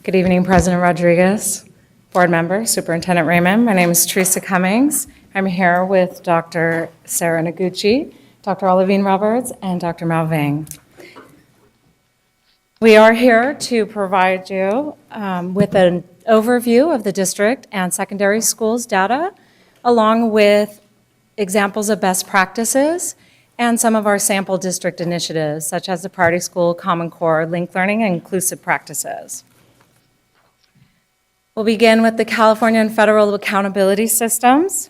Good evening, President Rodriguez, board member, Superintendent Raymond. My name is Teresa Cummings. I'm here with Dr. Sarah Noguchi, Dr. Olivine Roberts, and Dr. Malving. We are here to provide you with an overview of the district and secondary schools data, along with examples of best practices and some of our sample district initiatives, such as the Priority School, Common Core, linked learning, and inclusive practices. We'll begin with the California and federal accountability systems.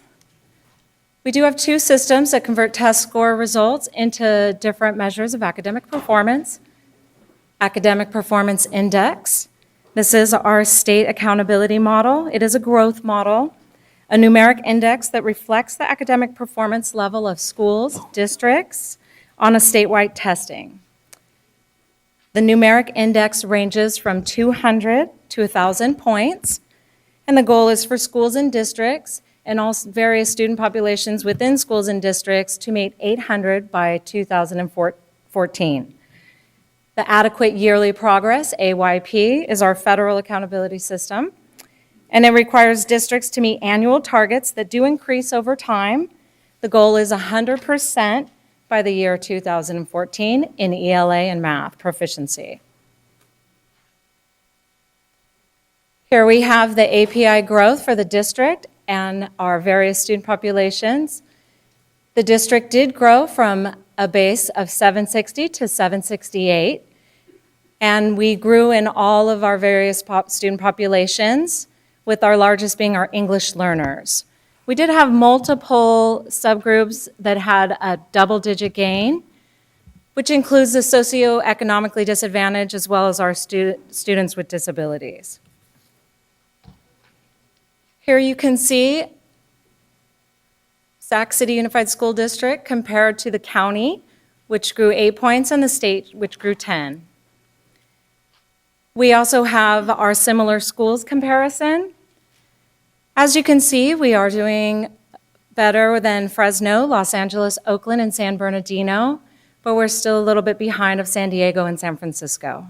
We do have two systems that convert test score results into different measures of academic performance. Academic Performance Index. This is our state accountability model. It is a growth model, a numeric index that reflects the academic performance level of schools, districts on a statewide testing. The numeric index ranges from 200 to 1,000 points, and the goal is for schools and districts and all various student populations within schools and districts to meet 800 by 2014. The Adequate Yearly Progress, AYP, is our federal accountability system, and it requires districts to meet annual targets that do increase over time. The goal is 100% by the year 2014 in ELA and math proficiency. Here we have the API growth for the district and our various student populations. The district did grow from a base of 760 to 768, and we grew in all of our various student populations, with our largest being our English learners. We did have multiple subgroups that had a double-digit gain, which includes the socioeconomically disadvantaged as well as our students with disabilities. Here you can see Sac City Unified School District compared to the county, which grew 8 points, and the state, which grew 10. We also have our similar schools comparison. As you can see, we are doing better than Fresno, Los Angeles, Oakland, and San Bernardino, but we're still a little bit behind of San Diego and San Francisco.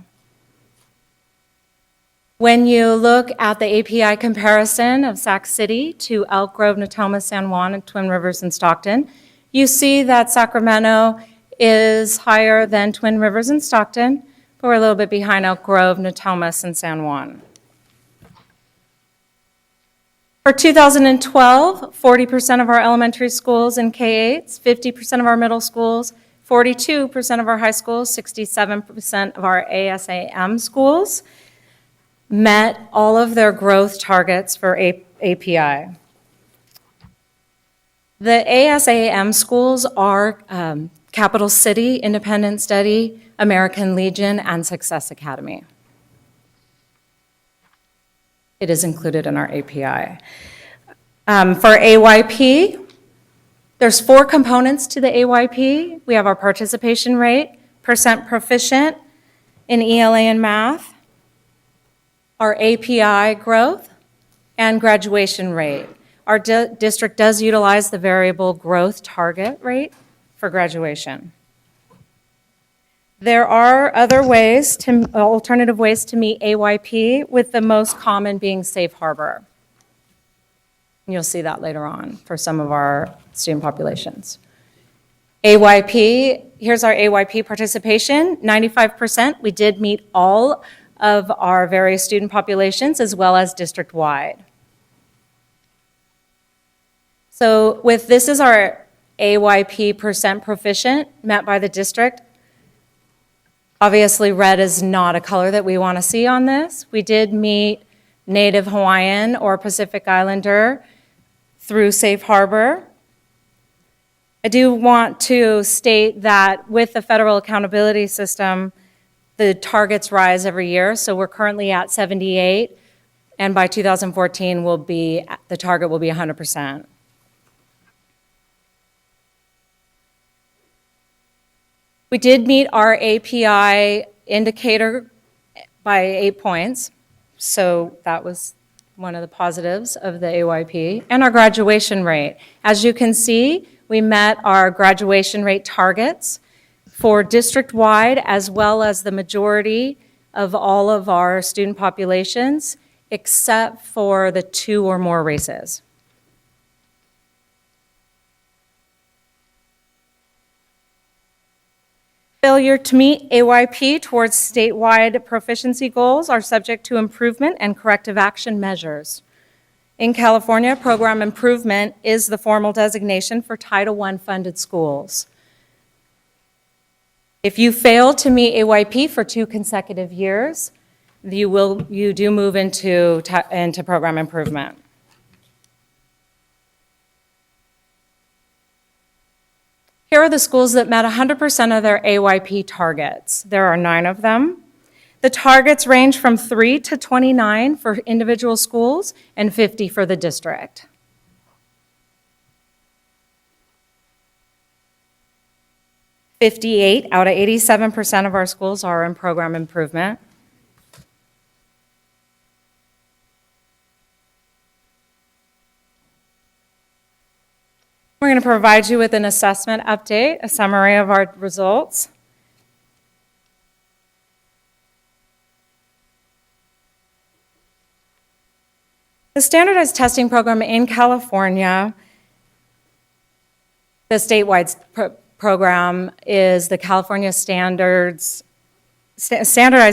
When you look at the API comparison of Sac City to Elk Grove, Natoma, San Juan, and Twin Rivers and Stockton, you see that Sacramento is higher than Twin Rivers and Stockton, but we're a little bit behind Elk Grove, Natomas, and San Juan. For 2012, 40% of our elementary schools in K-8s, 50% of our middle schools, 42% of our high schools, 67% of our ASAM schools met all of their growth targets for API. The ASAM schools are Capital City, Independent Study, American Legion, and Success Academy. It is included in our API. For AYP, there's 4 components to the AYP. We have our participation rate, percent proficient in ELA and math, our API growth, and graduation rate. Our district does utilize the variable growth target rate for graduation. There are other ways, alternative ways to meet AYP, with the most common being safe harbor. You'll see that later on for some of our student populations. AYP, here's our AYP participation, 95%. We did meet all of our various student populations as well as district-wide. So this is our AYP percent proficient met by the district. Obviously, red is not a color that we want to see on this. We did meet Native Hawaiian or Pacific Islander through Safe Harbor. I do want to state that with the federal accountability system, the targets rise every year. So we're currently at 78, and by 2014, the target will be 100%. We did meet our API indicator by 8 points, so that was one of the positives of the AYP. And our graduation rate. As you can see, we met our graduation rate targets for district-wide as well as the majority of all of our student populations, except for the 2 or more races. Failure to meet AYP towards statewide proficiency goals are subject to improvement and corrective action measures. In California, program improvement is the formal designation for Title I funded schools. If you fail to meet AYP for 2 consecutive years, you do move into program improvement. Here are the schools that met 100% of their AYP targets. There are 9 of them. The targets range from 3 to 29 for individual schools and 50 for the district. "58 out of 87% of our schools are in program improvement. We're going to provide you with an assessment update, a summary of our results. The standardized testing program in California, the statewide program is the California Standardized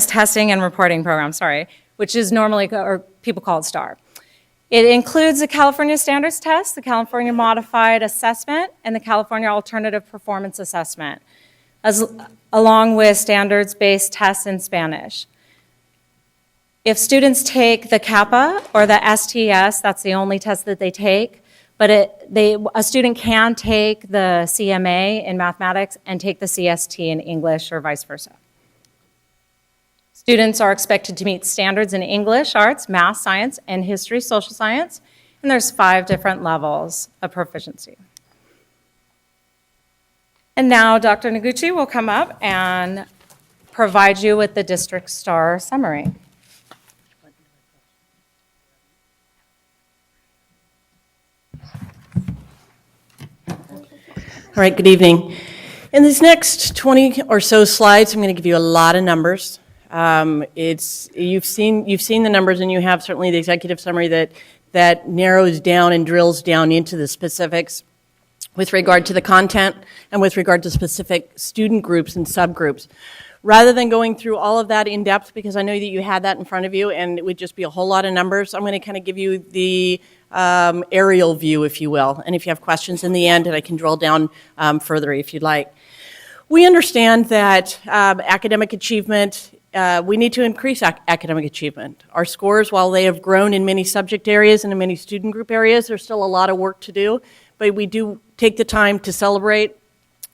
Testing and Reporting Program, which is normally, or people call it STAR. It includes the California Standards Test, the California Modified Assessment, and the California Alternative Performance Assessment, along with standards-based tests in Spanish. If students take the CAPA or the STS, that's the only test that they take, but a student can take the CMA in mathematics and take the CST in English or vice versa. Students are expected to meet standards in English, arts, math, science, and history, social science, and there's 5 different levels of proficiency. And now Dr. Noguchi will come up and provide you with the district STAR summary. All right, good evening. In these next 20 or so slides, I'm going to give you a lot of numbers. You've seen the numbers, and you have certainly the executive summary that narrows down and drills down into the specifics with regard to the content and with regard to specific student groups and subgroups. Rather than going through all of that in depth, because I know that you had that in front of you and it would just be a whole lot of numbers, I'm going to kind of give you the aerial view, if you will. And if you have questions in the end, and I can drill down further if you'd like. We understand that academic achievement, we need to increase academic achievement. Our scores, while they have grown in many subject areas and in many student group areas, there's still a lot of work to do, but we do take the time to celebrate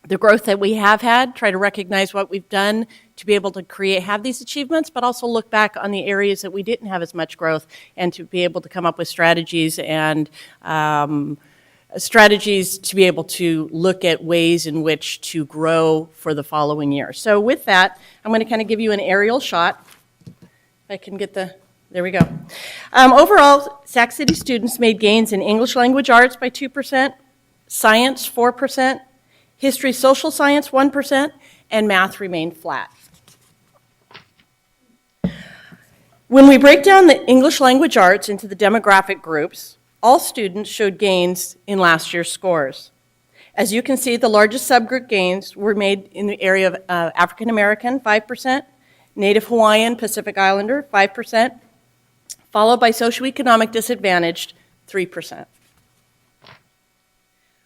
the growth that we have had, try to recognize what we've done to be able to have these achievements, but also look back on the areas that we didn't have as much growth and to be able to come up with strategies and strategies to be able to look at ways in which to grow for the following year. So with that, I'm going to kind of give you an aerial shot. If I can get there we go. Overall, Sac City students made gains in English language arts by 2%, science 4%, history social science 1%, and math remained flat. When we break down the English language arts into the demographic groups, all students showed gains in last year's scores. As you can see, the largest subgroup gains were made in the area of African American, 5%, Native Hawaiian, Pacific Islander, 5%, followed by socioeconomic disadvantaged, 3%.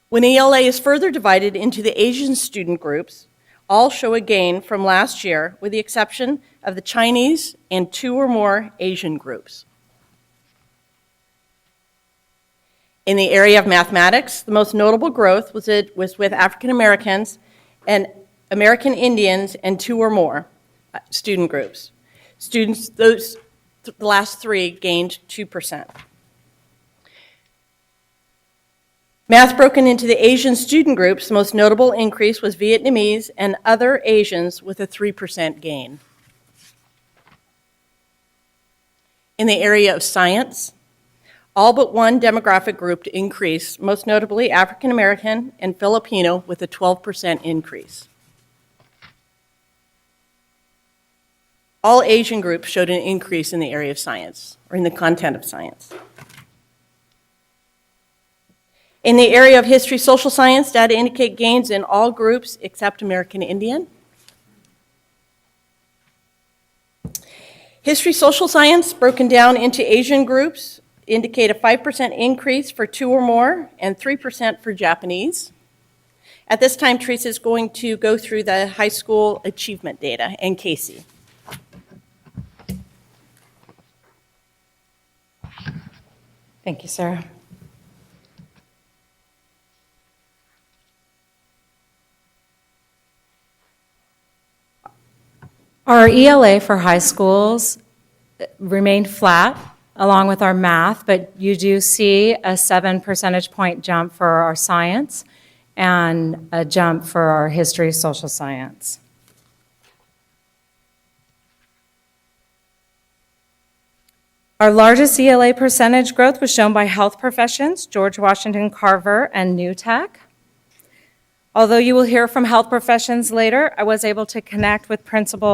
When ELA is further divided into the Asian student groups, all show a gain from last year, with the exception of the Chinese and 2 or more Asian groups. In the area of mathematics, the most notable growth was with African Americans and American Indians and 2 or more student groups. The last 3 gained 2%. Math broken into the Asian student groups, the most notable increase was Vietnamese and other Asians with a 3% gain. In the area of science, all but one demographic group increased, most notably African American and Filipino with a 12% increase. All Asian groups showed an increase in the area of science, or in the content of science. In the area of history, social science, data indicate gains in all groups except American Indian. History, social science, broken down into Asian groups, indicate a 5% increase for 2 or more and 3% for Japanese. At this time, Teresa is going to go through the high school achievement data, and Casey. Thank you, Sarah. Our ELA for high schools remained flat along with our math, but you do see a 7 percentage point jump for our science and a jump for our history, social science. Our largest ELA percentage growth was shown by health professions, George Washington Carver and New Tech. Although you will hear from health professions later, I was able to connect with Principal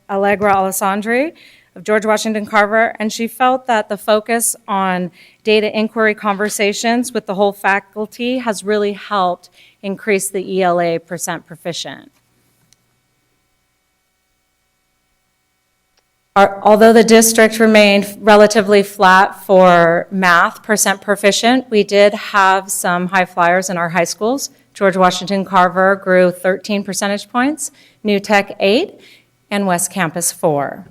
Allegra Alessandri of George Washington Carver, and she felt that the focus on data inquiry conversations with the whole faculty has really helped increase the ELA percent proficient. Although the district remained relatively flat for math percent proficient, we did have some high flyers in our high schools. George Washington Carver grew 13 percentage points, New Tech 8, and West Campus 4.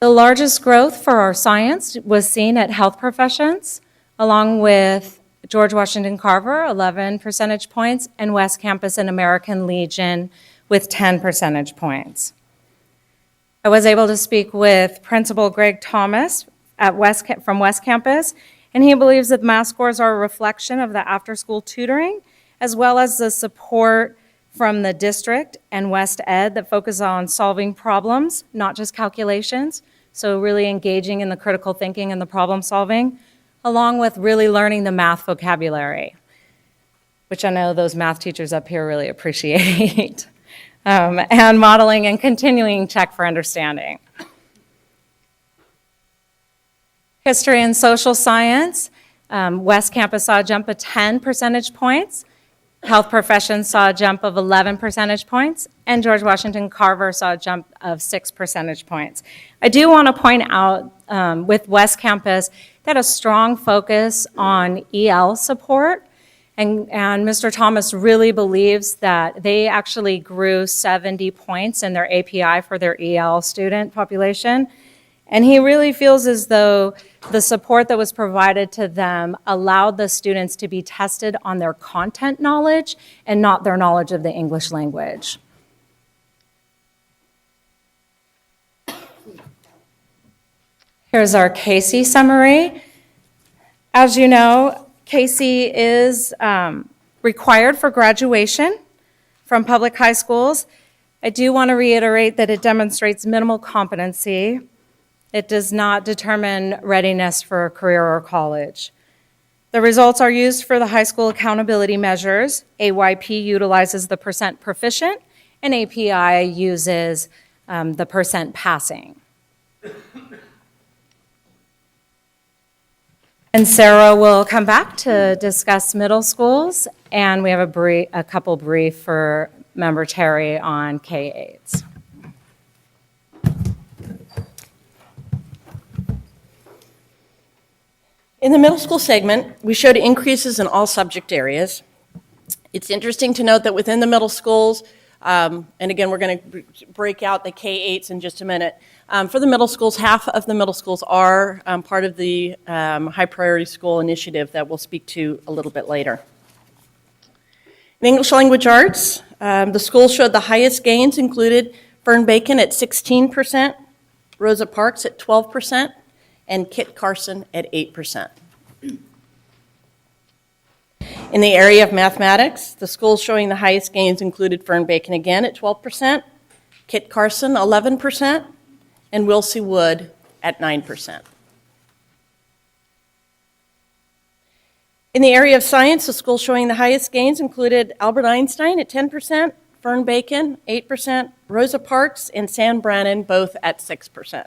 The largest growth for our science was seen at health professions, along with George Washington Carver, 11 percentage points, and West Campus and American Legion with 10 percentage points. I was able to speak with Principal Greg Thomas from West Campus, and he believes that math scores are a reflection of the after-school tutoring, as well as the support from the district and West Ed that focus on solving problems, not just calculations, so really engaging in the critical thinking and the problem solving, along with really learning the math vocabulary, which I know those math teachers up here really appreciate, and modeling and continuing check for understanding. History and social science, West Campus saw a jump of 10 percentage points, health professions saw a jump of 11 percentage points, and George Washington Carver saw a jump of 6 percentage points. I do want to point out with West Campus that a strong focus on EL support, and Mr. Thomas really believes that they actually grew 70 points in their API for their EL student population, and he really feels as though the support that was provided to them allowed the students to be tested on their content knowledge and not their knowledge of the English language. Here's our Casey summary. As you know, Casey is required for graduation from public high schools. I do want to reiterate that it demonstrates minimal competency. It does not determine readiness for a career or college. The results are used for the high school accountability measures. AYP utilizes the percent proficient, and API uses the percent passing. And Sarah will come back to discuss middle schools, and we have a couple brief for Member Terry on K-8s. In the middle school segment, we showed increases in all subject areas. It's interesting to note that within the middle schools, and again, we're going to break out the K-8s in just a minute. For the middle schools, half of the middle schools are part of the High Priority School Initiative that we'll speak to a little bit later. In English Language Arts, the schools showed the highest gains included Fern Bacon at 16%, Rosa Parks at 12%, and Kit Carson at 8%. In the area of mathematics, the schools showing the highest gains included Fern Bacon again at 12%, Kit Carson 11%, and Wilsey Wood at 9%. In the area of science, the schools showing the highest gains included Albert Einstein at 10%, Fern Bacon 8%, Rosa Parks and San Brannan both at 6%.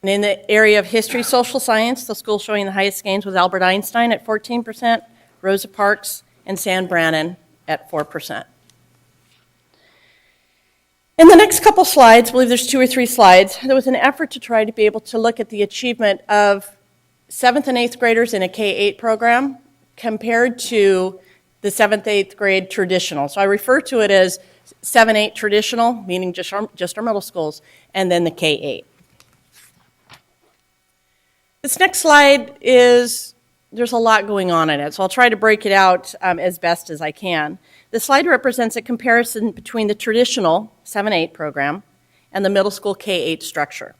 And in the area of history, social science, the school showing the highest gains was Albert Einstein at 14%, Rosa Parks and San Brannan at 4%. In the next couple slides, I believe there's 2 or 3 slides, there was an effort to try to be able to look at the achievement of 7th and 8th graders in a K-8 program compared to the 7th, 8th grade traditional. So I refer to it as 7-8 traditional, meaning just our middle schools, and then the K-8. This next slide there's a lot going on in it, so I'll try to break it out as best as I can. This slide represents a comparison between the traditional 7-8 program and the middle school K-8 structure.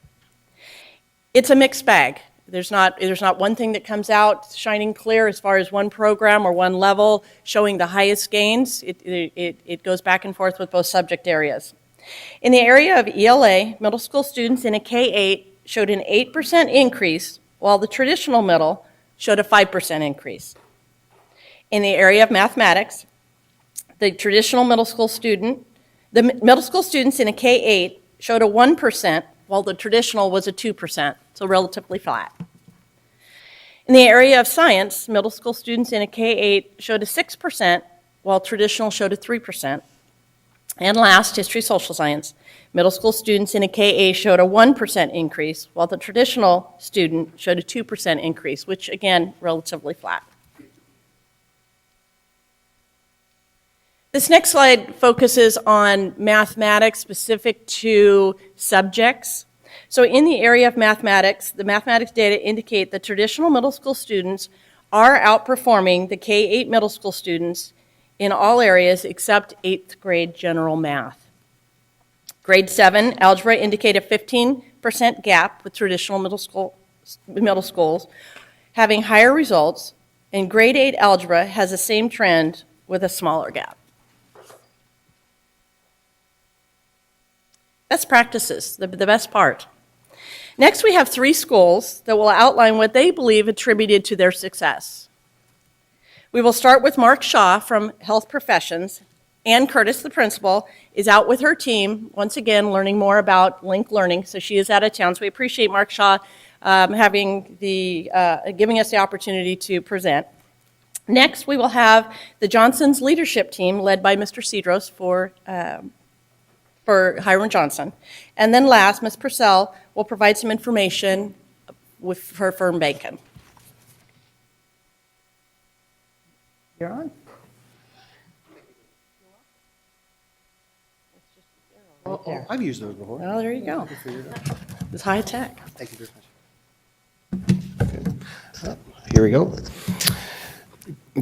It's a mixed bag. There's not one thing that comes out shining clear as far as one program or one level showing the highest gains. It goes back and forth with both subject areas. In the area of ELA, middle school students in a K-8 showed an 8% increase, while the traditional middle showed a 5% increase. In the area of mathematics, the middle school students in a K-8 showed a 1%, while the traditional was a 2%, so relatively flat. In the area of science, middle school students in a K-8 showed a 6%, while traditional showed a 3%. And last, history social science, middle school students in a K-8 showed a 1% increase, while the traditional student showed a 2% increase, which again, relatively flat. This next slide focuses on mathematics specific to subjects. So in the area of mathematics, the mathematics data indicate that traditional middle school students are outperforming the K-8 middle school students in all areas except 8th grade general math. Grade 7 algebra indicate a 15% gap with traditional middle schools having higher results, and grade 8 algebra has the same trend with a smaller gap. Best practices, the best part. Next, we have 3 schools that will outline what they believe attributed to their success. We will start with Mark Shaw from Health Professions. Ann Curtis, the principal, is out with her team, once again, learning more about linked learning, so she is out of town. So we appreciate Mark Shaw giving us the opportunity to present. Next, we will have the Johnson's leadership team, led by Mr. Cedros for Hiram Johnson. And then last, Ms. Purcell will provide some information with her firm Bacon. You're on. Oh, I've used those before. Well, there you go. It's high tech. Thank you very much. Okay. Here we go.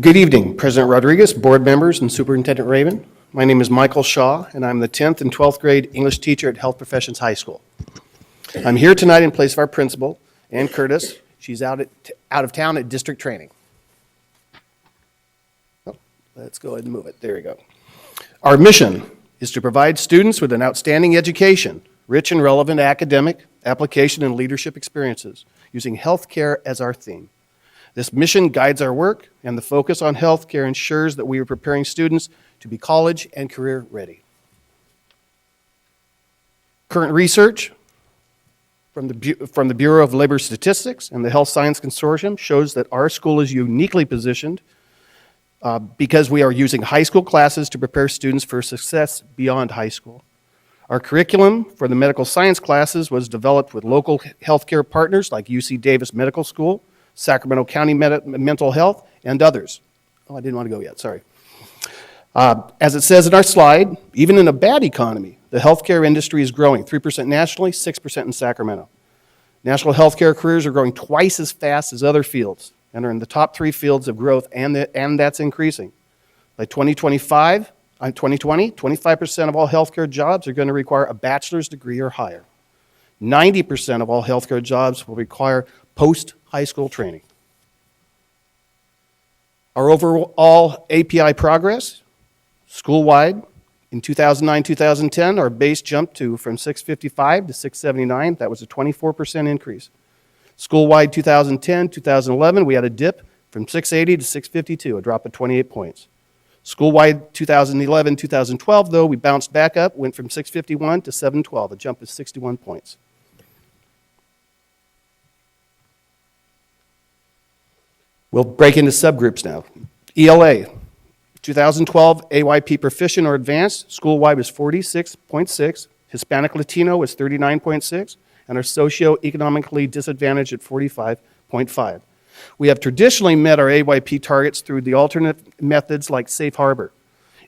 Good evening, President Rodriguez, board members, and Superintendent Raven. My name is Michael Shaw, and I'm the 10th and 12th grade English teacher at Health Professions High School. I'm here tonight in place of our principal, Ann Curtis. She's out of town at district training. Oh, let's go ahead and move it. There we go. Our mission is to provide students with an outstanding education, rich and relevant academic, application, and leadership experiences, using healthcare as our theme. This mission guides our work, and the focus on healthcare ensures that we are preparing students to be college and career ready. Current research from the Bureau of Labor Statistics and the Health Science Consortium shows that our school is uniquely positioned because we are using high school classes to prepare students for success beyond high school. Our curriculum for the medical science classes was developed with local healthcare partners like UC Davis Medical School, Sacramento County Mental Health, and others. Oh, I didn't want to go yet, sorry. As it says in our slide, even in a bad economy, the healthcare industry is growing 3% nationally, 6% in Sacramento. National healthcare careers are growing twice as fast as other fields and are in the top 3 fields of growth, and that's increasing. By 2020, 25% of all healthcare jobs are going to require a bachelor's degree or higher. 90% of all healthcare jobs will require post-high school training. Our overall API progress, school-wide, in 2009-2010, our base jumped from 655 to 679. That was a 24% increase. School-wide 2010, 2011, we had a dip from 680 to 652, a drop of 28 points. School-wide 2011, 2012, though, we bounced back up, went from 651 to 712, a jump of 61 points. We'll break into subgroups now. ELA, 2012 AYP Proficient or Advanced, school-wide was 46.6, Hispanic Latino was 39.6, and our socioeconomically disadvantaged at 45.5. We have traditionally met our AYP targets through the alternate methods like Safe Harbor.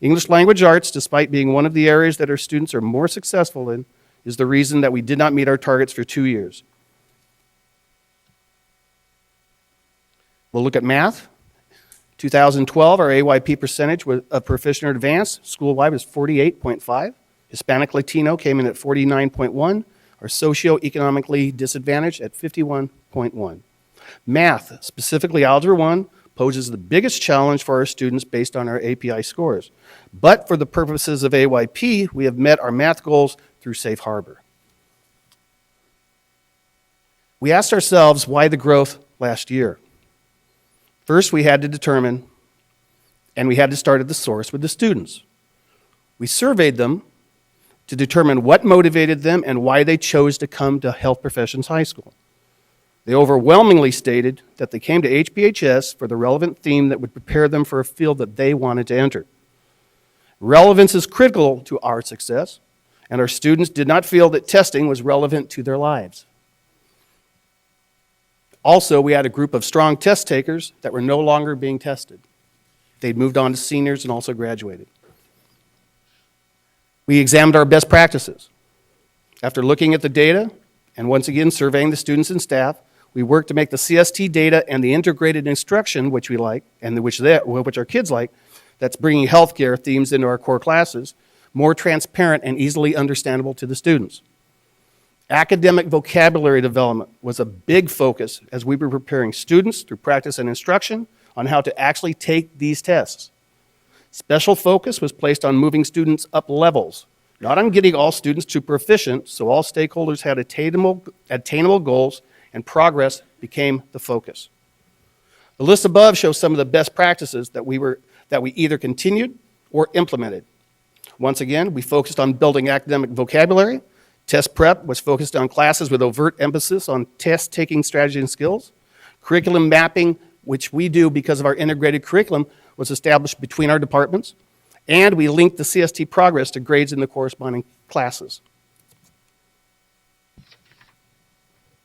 English Language Arts, despite being one of the areas that our students are more successful in, is the reason that we did not meet our targets for 2 years. We'll look at math. 2012, our AYP percentage of Proficient or Advanced, school-wide was 48.5. Hispanic Latino came in at 49.1. Our socioeconomically disadvantaged at 51.1. Math, specifically Algebra 1, poses the biggest challenge for our students based on our API scores. But for the purposes of AYP, we have met our math goals through Safe Harbor. We asked ourselves why the growth last year. First, we had to determine, and we had to start at the source with the students. We surveyed them to determine what motivated them and why they chose to come to Health Professions High School. They overwhelmingly stated that they came to HPHS for the relevant theme that would prepare them for a field that they wanted to enter. Relevance is critical to our success, and our students did not feel that testing was relevant to their lives. Also, we had a group of strong test takers that were no longer being tested. They'd moved on to seniors and also graduated. We examined our best practices. After looking at the data, and once again surveying the students and staff, we worked to make the CST data and the integrated instruction, which we like, and which our kids like, that's bringing healthcare themes into our core classes, more transparent and easily understandable to the students. Academic vocabulary development was a big focus as we were preparing students through practice and instruction on how to actually take these tests. Special focus was placed on moving students up levels, not on getting all students to proficient, so all stakeholders had attainable goals and progress became the focus. The list above shows some of the best practices that we either continued or implemented. Once again, we focused on building academic vocabulary. Test prep was focused on classes with overt emphasis on test-taking strategy and skills. Curriculum mapping, which we do because of our integrated curriculum, was established between our departments. And we linked the CST progress to grades in the corresponding classes.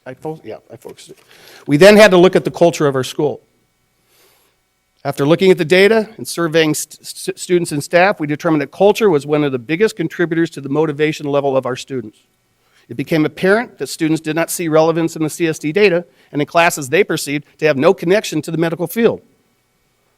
I focused it. We then had to look at the culture of our school. After looking at the data and surveying students and staff, we determined that culture was one of the biggest contributors to the motivation level of our students. It became apparent that students did not see relevance in the CST data, and in classes they perceived to have no connection to the medical field.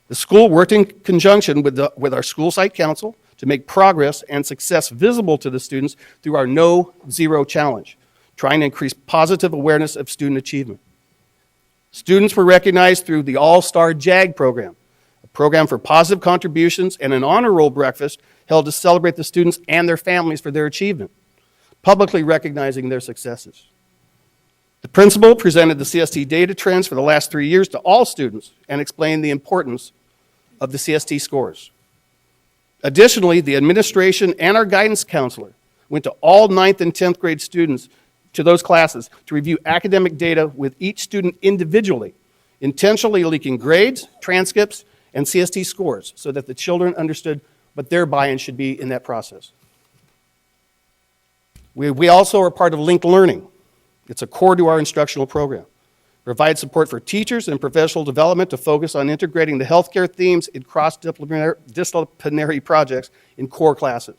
The school worked in conjunction with our school site council to make progress and success visible to the students through our No Zero Challenge, trying to increase positive awareness of student achievement. Students were recognized through the All-Star JAG program, a program for positive contributions, and an honor roll breakfast held to celebrate the students and their families for their achievement, publicly recognizing their successes. The principal presented the CST data trends for the last 3 years to all students and explained the importance of the CST scores. Additionally, the administration and our guidance counselor went to all 9th and 10th grade students to those classes to review academic data with each student individually, intentionally leaking grades, transcripts, and CST scores so that the children understood what their buy-in should be in that process. We also are part of linked learning. It's a core to our instructional program. Provide support for teachers and professional development to focus on integrating the healthcare themes in cross-disciplinary projects in core classes.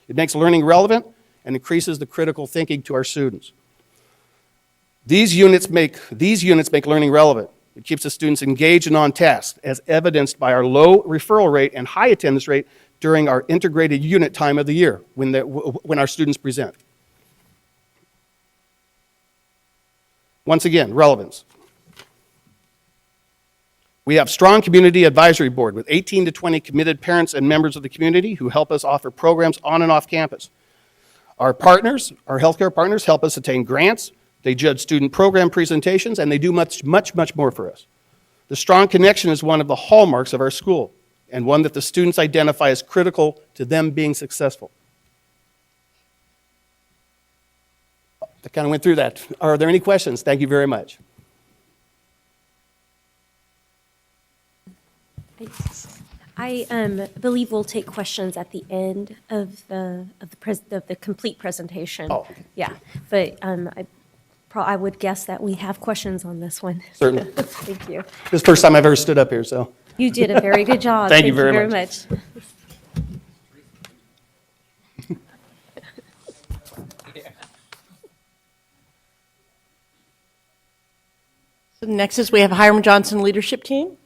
It makes learning relevant and increases the critical thinking to our students. These units make learning relevant. It keeps the students engaged and on task, as evidenced by our low referral rate and high attendance rate during our integrated unit time of the year when our students present. Once again, relevance. We have strong community advisory board with 18 to 20 committed parents and members of the community who help us offer programs on and off campus. Our partners, our healthcare partners, help us attain grants, They judge student program presentations, and they do much, much, much more for us. The strong connection is one of the hallmarks of our school, and one that the students identify as critical to them being successful. I kind of went through that. Are there any questions? Thank you very much. I believe we'll take questions at the end of the complete presentation. Oh, okay. Yeah, but I would guess that we have questions on this one. Certainly. Thank you. This is the first time I've ever stood up here, so. You did a very good job. Thank you very much. So next is we have Hiram Johnson Leadership Team.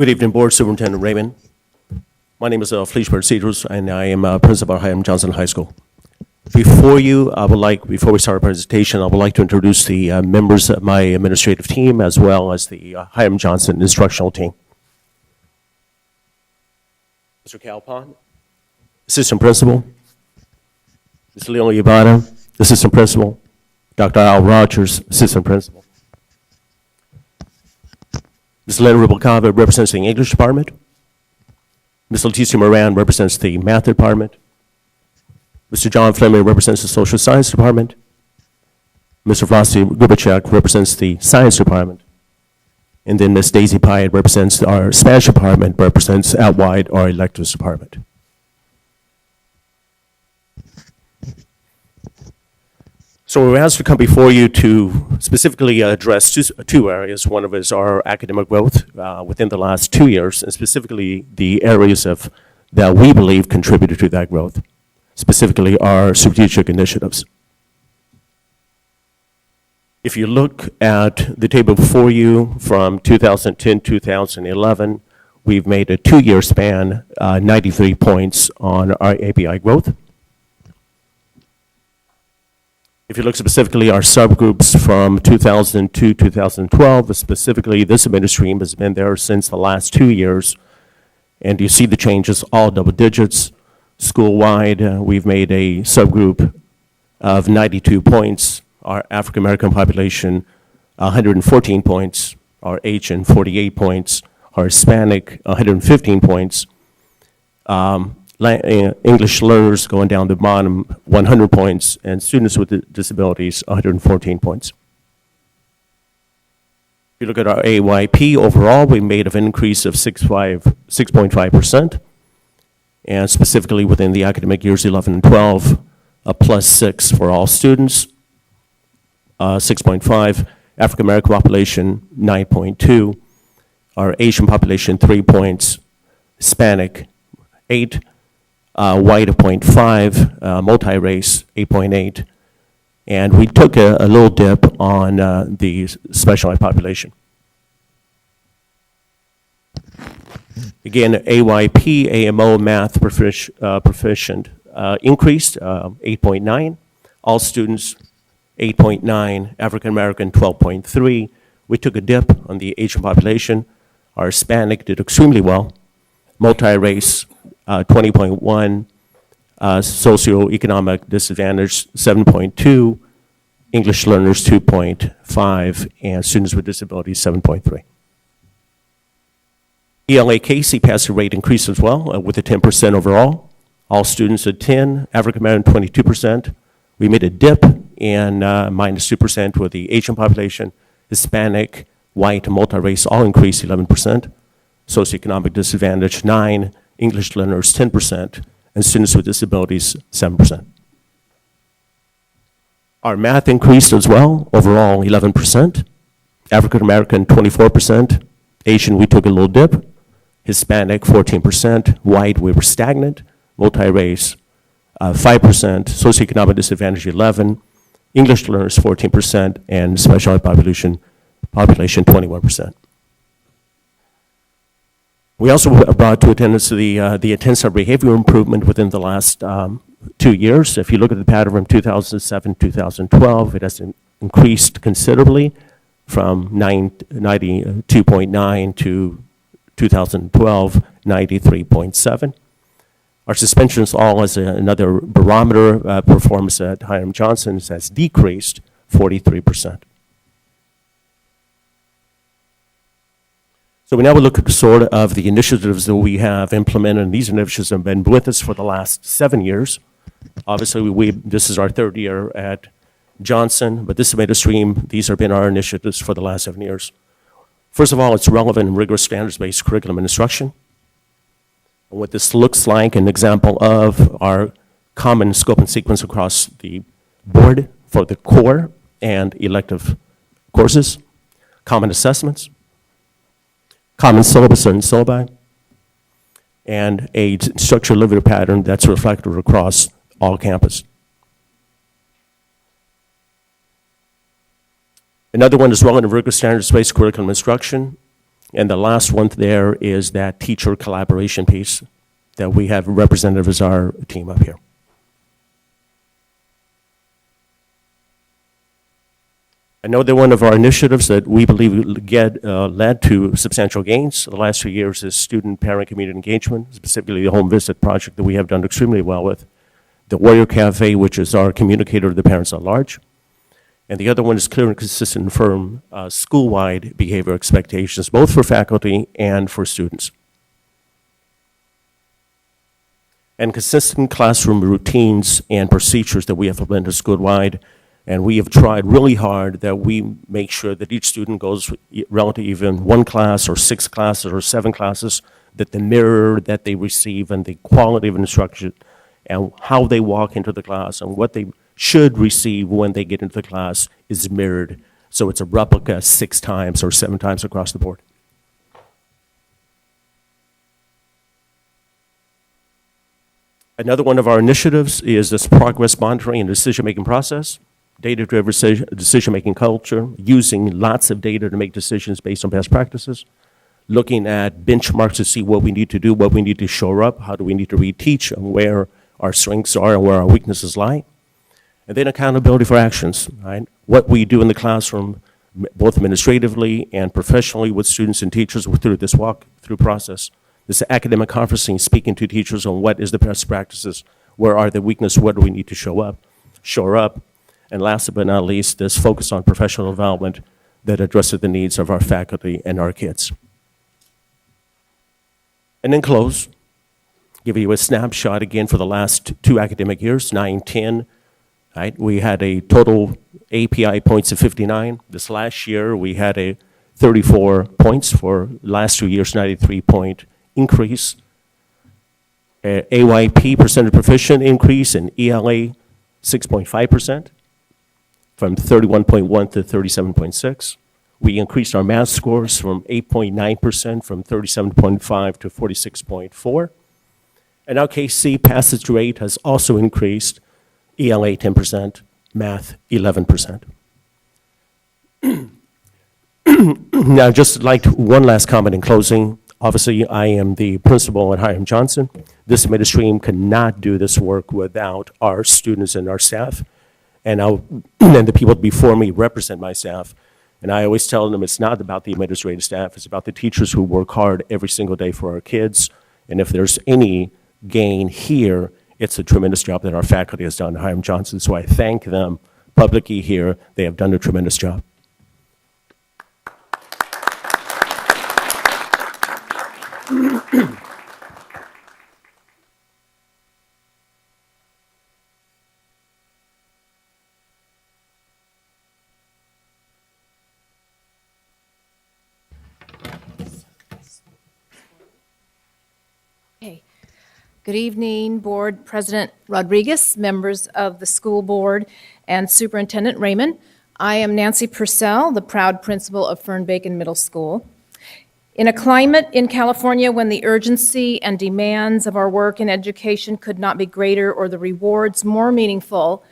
Good evening, Board Superintendent Raymond. My name is Felicia Cedros, and I am principal at Hiram Johnson High School. Before we start our presentation, I would like to introduce the members of my administrative team as well as the Hiram Johnson instructional team. Mr. Calpon, Assistant Principal. Ms. Leona Yabata, Assistant Principal. Dr. Al Rogers, Assistant Principal. Ms. Lynn Rubalcava represents the English Department. Ms. Leticia Moran represents the Math Department. Mr. John Fleming represents the Social Science Department. Mr. Vlasy Gubachek represents the Science Department. And then Ms. Daisy Pyatt represents our Spanish Department, represents out-wide our Electives Department. So we're asked to come before you to specifically address two areas. One of it is our academic growth within the last 2 years, and specifically the areas that we believe contributed to that growth, specifically our strategic initiatives. If you look at the table before you from 2010-2011, we've made a 2-year span, 93 points on our API growth. If you look specifically our subgroups from 2002-2012, specifically this administration has been there since the last 2 years, and you see the changes, all double digits. School-wide, we've made a subgroup of 92 points, our African American population 114 points, our Asian 48 points, our Hispanic 115 points, English learners going down the bottom 100 points, and students with disabilities 114 points. If you look at our AYP overall, we made an increase of 6.5%, and specifically within the academic years 11 and 12, a +6 for all students, 6.5. African American population 9.2, our Asian population 3 points, Hispanic 8. White 0.5, multi-race 8.8, and we took a little dip on the special ed population. Again, AYP, AMO, Math Proficient increased 8.9, all students 8.9, African American 12.3. We took a dip on the Asian population. Our Hispanic did extremely well, multi-race 20.1, socioeconomic disadvantage 7.2, English learners 2.5, and students with disabilities 7.3. ELA-KC passing rate increased as well with a 10% overall. All students at 10, African American 22%. We made a dip in -2% with the Asian population, Hispanic, white, multi-race all increased 11%. Socioeconomic disadvantage 9, English learners 10%, and students with disabilities 7%. Our math increased as well, overall 11%. African American 24%, Asian we took a little dip, Hispanic 14%, white we were stagnant, multi-race 5%, socioeconomic disadvantage 11, English learners 14%, and special ed population 21%. We also brought to attendance the intensive behavior improvement within the last 2 years. If you look at the pattern from 2007 to 2012, it has increased considerably from 92.9 to 2012, 93.7. Our suspensions, all as another barometer, performance at Hiram Johnson has decreased 43%. So we now look at sort of the initiatives that we have implemented, and these initiatives have been with us for the last 7 years. Obviously, this is our 3rd year at Johnson, but this mainstream, these have been our initiatives for the last 7 years. First of all, it's relevant and rigorous standards-based curriculum and instruction. And what this looks like, an example of our common scope and sequence across the board for the core and elective courses, common assessments, common syllabus and syllabi, and a structured delivery pattern that's reflected across all campus. Another one is relevant and rigorous standards-based curriculum instruction. And the last one there is that teacher collaboration piece that we have represented as our team up here. Another one of our initiatives that we believe led to substantial gains the last few years is student-parent community engagement, specifically the home visit project that we have done extremely well with. The Warrior Cafe, which is our communicator to the parents at large. And the other one is clear and consistent and firm school-wide behavior expectations, both for faculty and for students. And consistent classroom routines and procedures that we have implemented school-wide. And we have tried really hard that we make sure that each student goes relatively even 1 class or 6 classes or 7 classes, that the mirror that they receive and the quality of instruction and how they walk into the class and what they should receive when they get into the class is mirrored. So it's a replica 6 times or 7 times across the board. Another one of our initiatives is this progress monitoring and decision-making process. Data-driven decision-making culture, using lots of data to make decisions based on best practices, looking at benchmarks to see what we need to do, what we need to shore up, how do we need to reteach, and where our strengths are and where our weaknesses lie. And then accountability for actions, right? What we do in the classroom, both administratively and professionally with students and teachers through this walk-through process. This academic conferencing, speaking to teachers on what is the best practices, where are the weaknesses, what do we need to shore up. And last but not least, this focus on professional development that addresses the needs of our faculty and our kids. And then close, give you a snapshot again for the last 2 academic years, 9-10. Right? We had a total API points of 59. This last year, we had a 34 points for last 2 years, 93-point increase. AYP percentage proficient increase in ELA, 6.5%. From 31.1 to 37.6. We increased our math scores from 8.9% from 37.5 to 46.4. And our KC passage rate has also increased, ELA 10%, math 11%. Now, just like one last comment in closing. Obviously, I am the principal at Hiram Johnson. This administration cannot do this work without our students and our staff. And the people before me represent my staff. And I always tell them it's not about the administrative staff, it's about the teachers who work hard every single day for our kids. And if there's any gain here, it's a tremendous job that our faculty has done at Hiram Johnson. So I thank them publicly here. They have done a tremendous job. Okay. Good evening, Board President Rodriguez, members of the school board, and Superintendent Raymond. I am Nancy Purcell, the proud principal of Fernbacon Middle School. In a climate in California when the urgency and demands of our work in education could not be greater or the rewards more meaningful,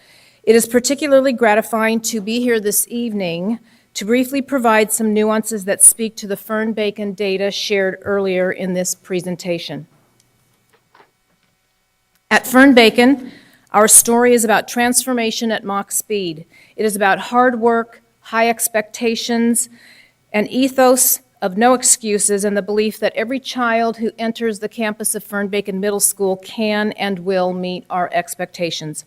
It is particularly gratifying to be here this evening to briefly provide some nuances that speak to the Fern-Bacon data shared earlier in this presentation. At Fern-Bacon, our story is about transformation at Mach speed. It is about hard work, high expectations, an ethos of no excuses, and the belief that every child who enters the campus of Fern-Bacon Middle School can and will meet our expectations.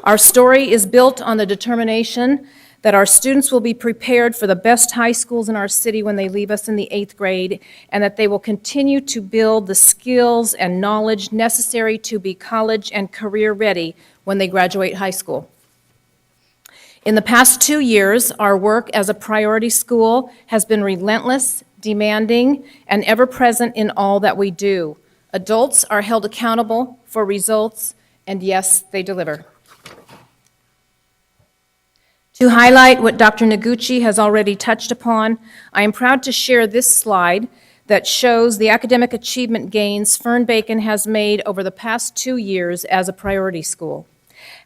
Our story is built on the determination that our students will be prepared for the best high schools in our city when they leave us in the 8th grade, and that they will continue to build the skills and knowledge necessary to be college and career ready when they graduate high school. In the past 2 years, our work as a priority school has been relentless, demanding, and ever present in all that we do. Adults are held accountable for results, and yes, they deliver. To highlight what Dr. Noguchi has already touched upon, I am proud to share this slide that shows the academic achievement gains Fern-Bacon has made over the past 2 years as a priority school.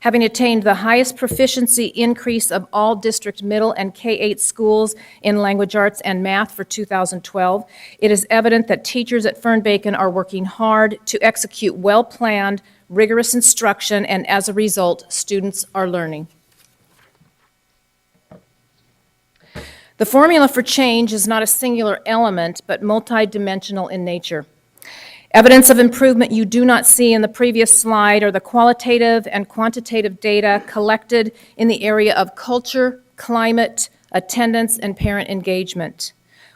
Having attained the highest proficiency increase of all district middle and K-8 schools in language arts and math for 2012, it is evident that teachers at Fern-Bacon are working hard to execute well-planned, rigorous instruction, and as a result, students are learning. The formula for change is not a singular element, but multidimensional in nature. Evidence of improvement you do not see in the previous slide are the qualitative and quantitative data collected in the area of culture, climate, attendance, and parent engagement.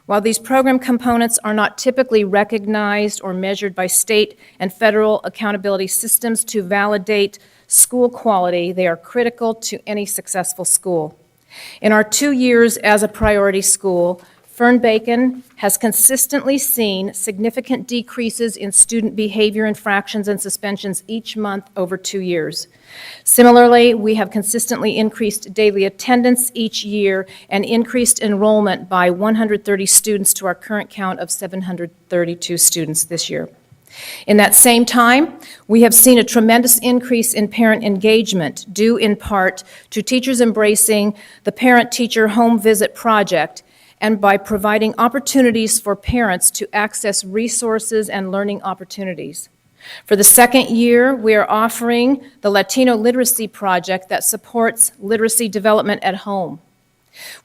While these program components are not typically recognized or measured by state and federal accountability systems to validate school quality, they are critical to any successful school. In our 2 years as a priority school, Fern-Bacon has consistently seen significant decreases in student behavior infractions and suspensions each month over 2 years. Similarly, we have consistently increased daily attendance each year and increased enrollment by 130 students to our current count of 732 students this year. In that same time, we have seen a tremendous increase in parent engagement, due in part to teachers embracing the parent-teacher home visit project and by providing opportunities for parents to access resources and learning opportunities. For the second year, we are offering the Latino Literacy Project that supports literacy development at home.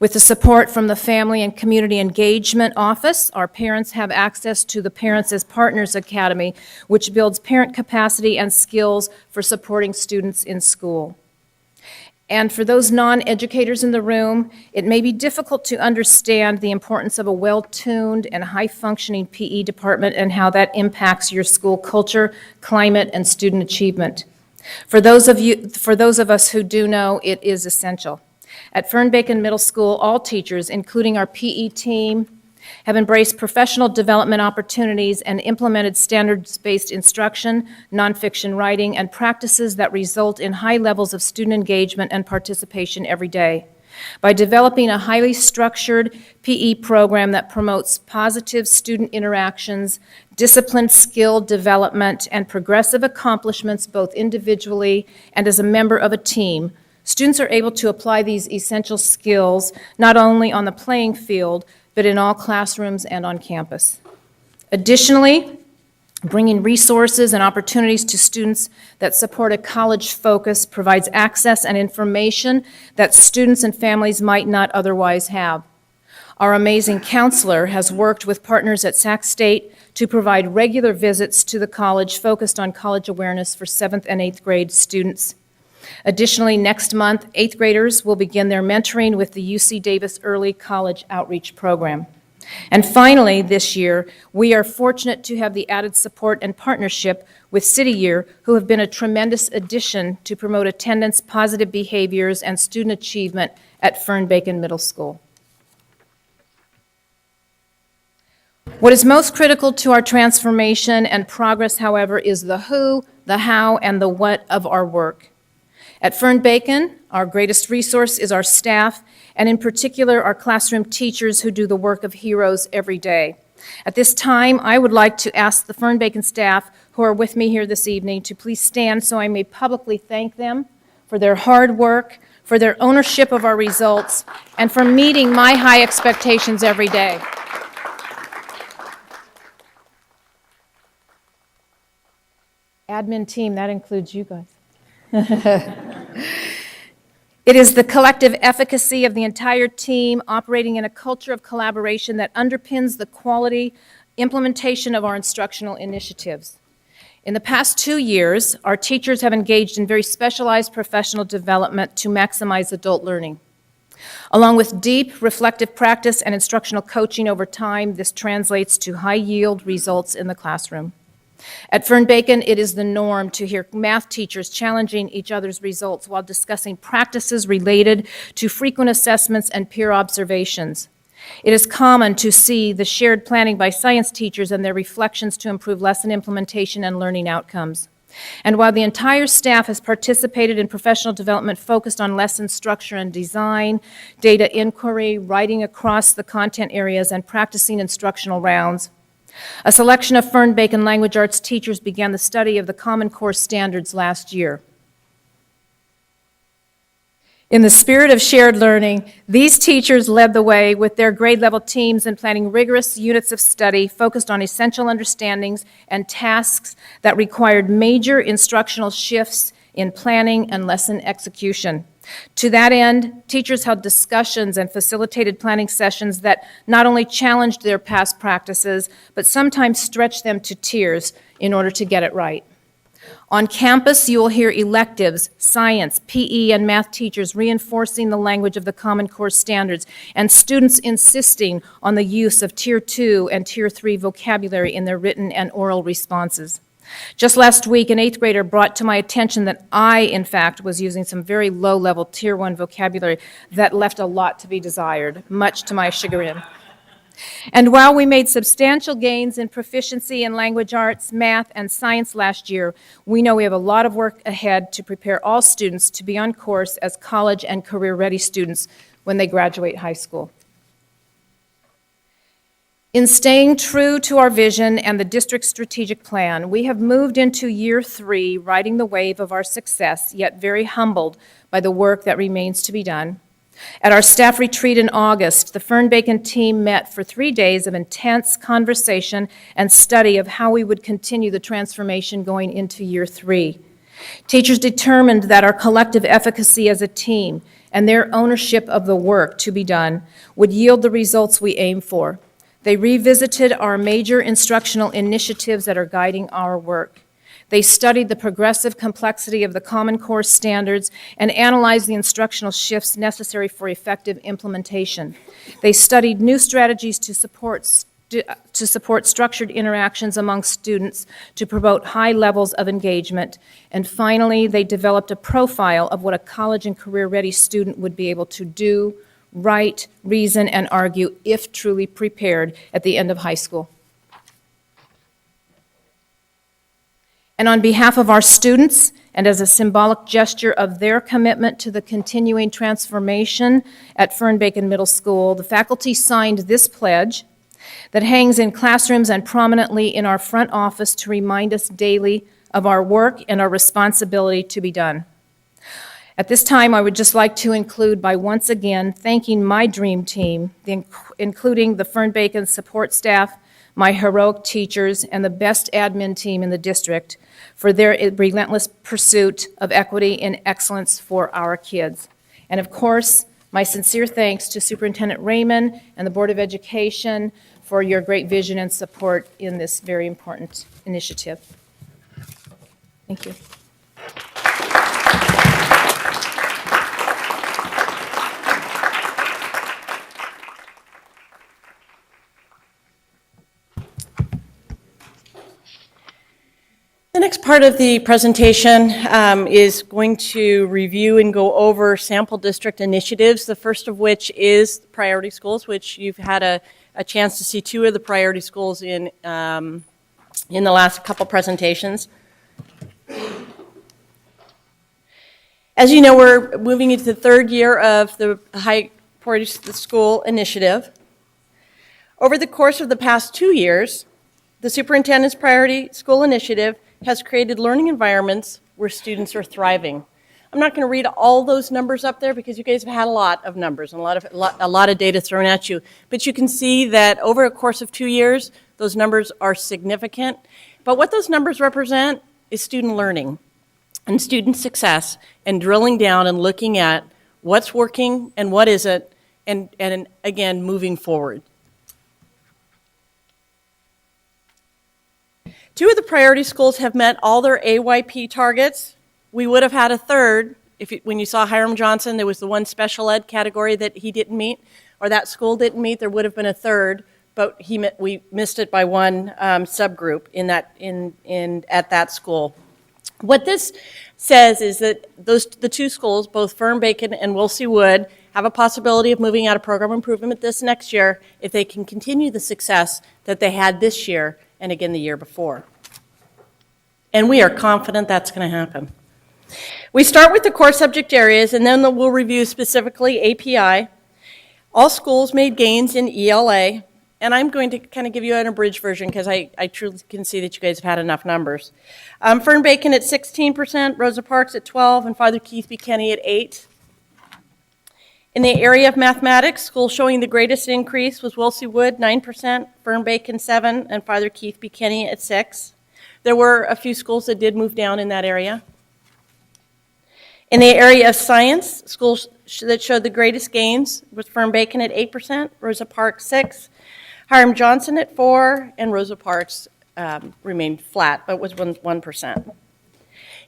With the support from the Family and Community Engagement Office, our parents have access to the Parents as Partners Academy, which builds parent capacity and skills for supporting students in school. And for those non-educators in the room, it may be difficult to understand the importance of a well-tuned and high-functioning PE department and how that impacts your school culture, climate, and student achievement. For those of us who do know, it is essential. At Fern-Bacon Middle School, all teachers, including our PE team, have embraced professional development opportunities and implemented standards-based instruction, nonfiction writing, and practices that result in high levels of student engagement and participation every day. By developing a highly structured PE program that promotes positive student interactions, disciplined skill development, and progressive accomplishments both individually and as a member of a team, students are able to apply these essential skills not only on the playing field, but in all classrooms and on campus. Additionally, bringing resources and opportunities to students that support a college focus provides access and information that students and families might not otherwise have. Our amazing counselor has worked with partners at Sac State to provide regular visits to the college focused on college awareness for 7th and 8th grade students. Additionally, next month, 8th graders will begin their mentoring with the UC Davis Early College Outreach Program. And finally, this year, we are fortunate to have the added support and partnership with City Year, who have been a tremendous addition to promote attendance, positive behaviors, and student achievement at Fern-Bacon Middle School. What is most critical to our transformation and progress, however, is the who, the how, and the what of our work. At Fern-Bacon, our greatest resource is our staff, and in particular, our classroom teachers who do the work of heroes every day. At this time, I would like to ask the Fern-Bacon staff who are with me here this evening to please stand so I may publicly thank them for their hard work, for their ownership of our results, and for meeting my high expectations every day. Admin team, that includes you guys. It is the collective efficacy of the entire team operating in a culture of collaboration that underpins the quality implementation of our instructional initiatives. In the past 2 years, our teachers have engaged in very specialized professional development to maximize adult learning. Along with deep, reflective practice and instructional coaching over time, this translates to high-yield results in the classroom. At Fern-Bacon, it is the norm to hear math teachers challenging each other's results while discussing practices related to frequent assessments and peer observations. It is common to see the shared planning by science teachers and their reflections to improve lesson implementation and learning outcomes. And while the entire staff has participated in professional development focused on lesson structure and design, data inquiry, writing across the content areas, and practicing instructional rounds, a selection of Fern-Bacon language arts teachers began the study of the Common Core standards last year. In the spirit of shared learning, these teachers led the way with their grade-level teams in planning rigorous units of study focused on essential understandings and tasks that required major instructional shifts in planning and lesson execution. To that end, teachers held discussions and facilitated planning sessions that not only challenged their past practices, but sometimes stretched them to tears in order to get it right. On campus, you will hear electives, science, PE, and math teachers reinforcing the language of the Common Core standards, and students insisting on the use of Tier 2 and Tier 3 vocabulary in their written and oral responses. Just last week, an 8th grader brought to my attention that I, in fact, was using some very low-level Tier 1 vocabulary that left a lot to be desired, much to my chagrin. And while we made substantial gains in proficiency in language arts, math, and science last year, we know we have a lot of work ahead to prepare all students to be on course as college and career-ready students when they graduate high school. In staying true to our vision and the district's strategic plan, we have moved into year 3, riding the wave of our success, yet very humbled by the work that remains to be done. At our staff retreat in August, the Fern-Bacon team met for 3 days of intense conversation and study of how we would continue the transformation going into year 3. Teachers determined that our collective efficacy as a team and their ownership of the work to be done would yield the results we aim for. They revisited our major instructional initiatives that are guiding our work. They studied the progressive complexity of the Common Core standards and analyzed the instructional shifts necessary for effective implementation. They studied new strategies to support structured interactions among students to promote high levels of engagement. And finally, they developed a profile of what a college and career-ready student would be able to do, write, reason, and argue if truly prepared at the end of high school. And on behalf of our students, and as a symbolic gesture of their commitment to the continuing transformation at Fern-Bacon Middle School, the faculty signed this pledge that hangs in classrooms and prominently in our front office to remind us daily of our work and our responsibility to be done. At this time, I would just like to include by once again thanking my dream team, including the Fern-Bacon support staff, my heroic teachers, and the best admin team in the district for their relentless pursuit of equity and excellence for our kids. And of course, my sincere thanks to Superintendent Raymond and the Board of Education for your great vision and support in this very important initiative. Thank you. The next part of the presentation is going to review and go over sample district initiatives, the first of which is priority schools, which you've had a chance to see 2 of the priority schools in the last couple presentations. As you know, we're moving into the 3rd year of the High Priority School Initiative. Over the course of the past 2 years, the Superintendent's Priority School Initiative has created learning environments where students are thriving. I'm not going to read all those numbers up there because you guys have had a lot of numbers and a lot of data thrown at you. But you can see that over a course of 2 years, those numbers are significant. But what those numbers represent is student learning and student success and drilling down and looking at what's working and what isn't, and again, moving forward. 2 of the priority schools have met all their AYP targets. We would have had a third when you saw Hiram Johnson, there was the one special ed category that he didn't meet, or that school didn't meet, there would have been a third, but we missed it by one subgroup at that school. What this says is that the 2 schools, both Fern-Bacon and Wilsey Wood, have a possibility of moving out of program improvement this next year if they can continue the success that they had this year and again the year before. And we are confident that's going to happen. We start with the core subject areas, and then we'll review specifically API. All schools made gains in ELA, and I'm going to kind of give you an abridged version because I truly can see that you guys have had enough numbers. Fern-Bacon at 16%, Rosa Parks at 12%, and Father Keith B. Kenny at 8%. In the area of mathematics, schools showing the greatest increase was Wilsey Wood, 9%, Fern-Bacon 7%, and Father Keith B. Kenny at 6%. There were a few schools that did move down in that area. In the area of science, schools that showed the greatest gains was Fern-Bacon at 8%, Rosa Parks 6%, Hiram Johnson at 4%, and Rosa Parks remained flat, but was 1%.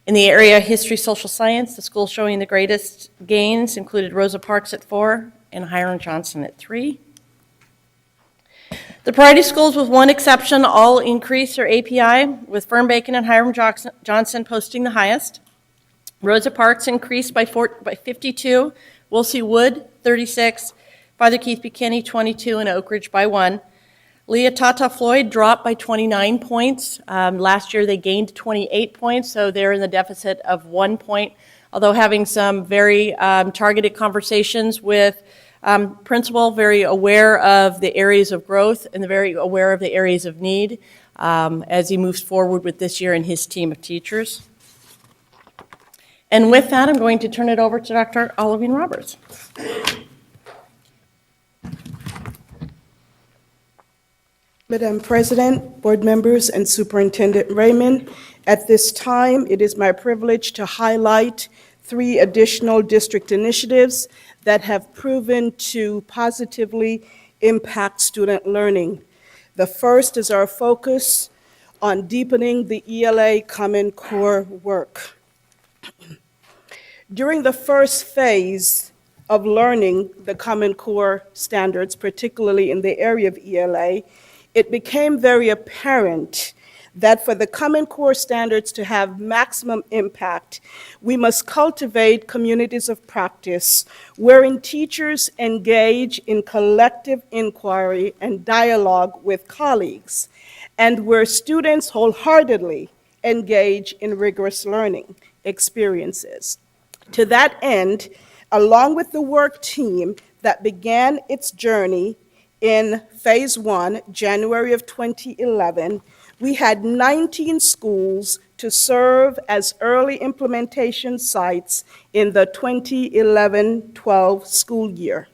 In the area of history, social science, the schools showing the greatest gains included Rosa Parks at 4% and Hiram Johnson at 3%. The priority schools, with one exception, all increased their API, with Fern-Bacon and Hiram Johnson posting the highest. Rosa Parks increased by 52, Wilsey Wood 36, Father Keith B. Kenny 22, and Oak Ridge by 1. Leah Tata Floyd dropped by 29 points. Last year they gained 28 points, so they're in the deficit of 1 point, although having some very targeted conversations with principal, very aware of the areas of growth and very aware of the areas of need as he moves forward with this year and his team of teachers. And with that, I'm going to turn it over to Dr. Olivine Roberts. Madam President, board members, and Superintendent Raymond, at this time, it is my privilege to highlight 3 additional district initiatives that have proven to positively impact student learning. The first is our focus on deepening the ELA Common Core work. During the first phase of learning the Common Core standards, particularly in the area of ELA, it became very apparent that for the Common Core standards to have maximum impact, we must cultivate communities of practice wherein teachers engage in collective inquiry and dialogue with colleagues, and where students wholeheartedly engage in rigorous learning experiences. To that end, along with the work team that began its journey in Phase 1, January of 2011, we had 19 schools to serve as early implementation sites in the 2011-12 school year.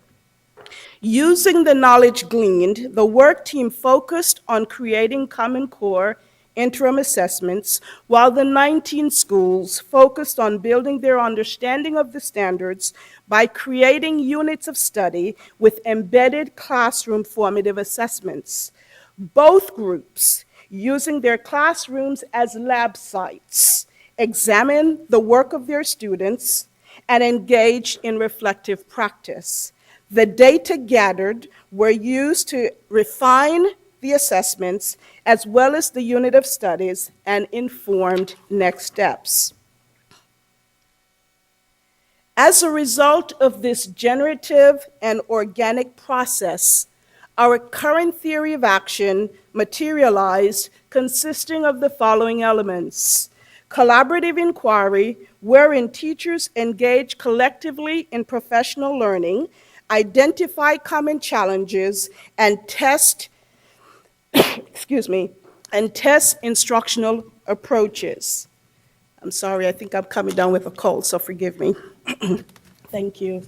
Using the knowledge gleaned, the work team focused on creating Common Core interim assessments, while the 19 schools focused on building their understanding of the standards by creating units of study with embedded classroom formative assessments. Both groups, using their classrooms as lab sites, examine the work of their students and engage in reflective practice. The data gathered were used to refine the assessments as well as the unit of studies and informed next steps. As a result of this generative and organic process, our current theory of action materialized, consisting of the following elements: collaborative inquiry, wherein teachers engage collectively in professional learning, identify common challenges, and test instructional approaches. I'm sorry, I think I'm coming down with a cold, so forgive me. Thank you.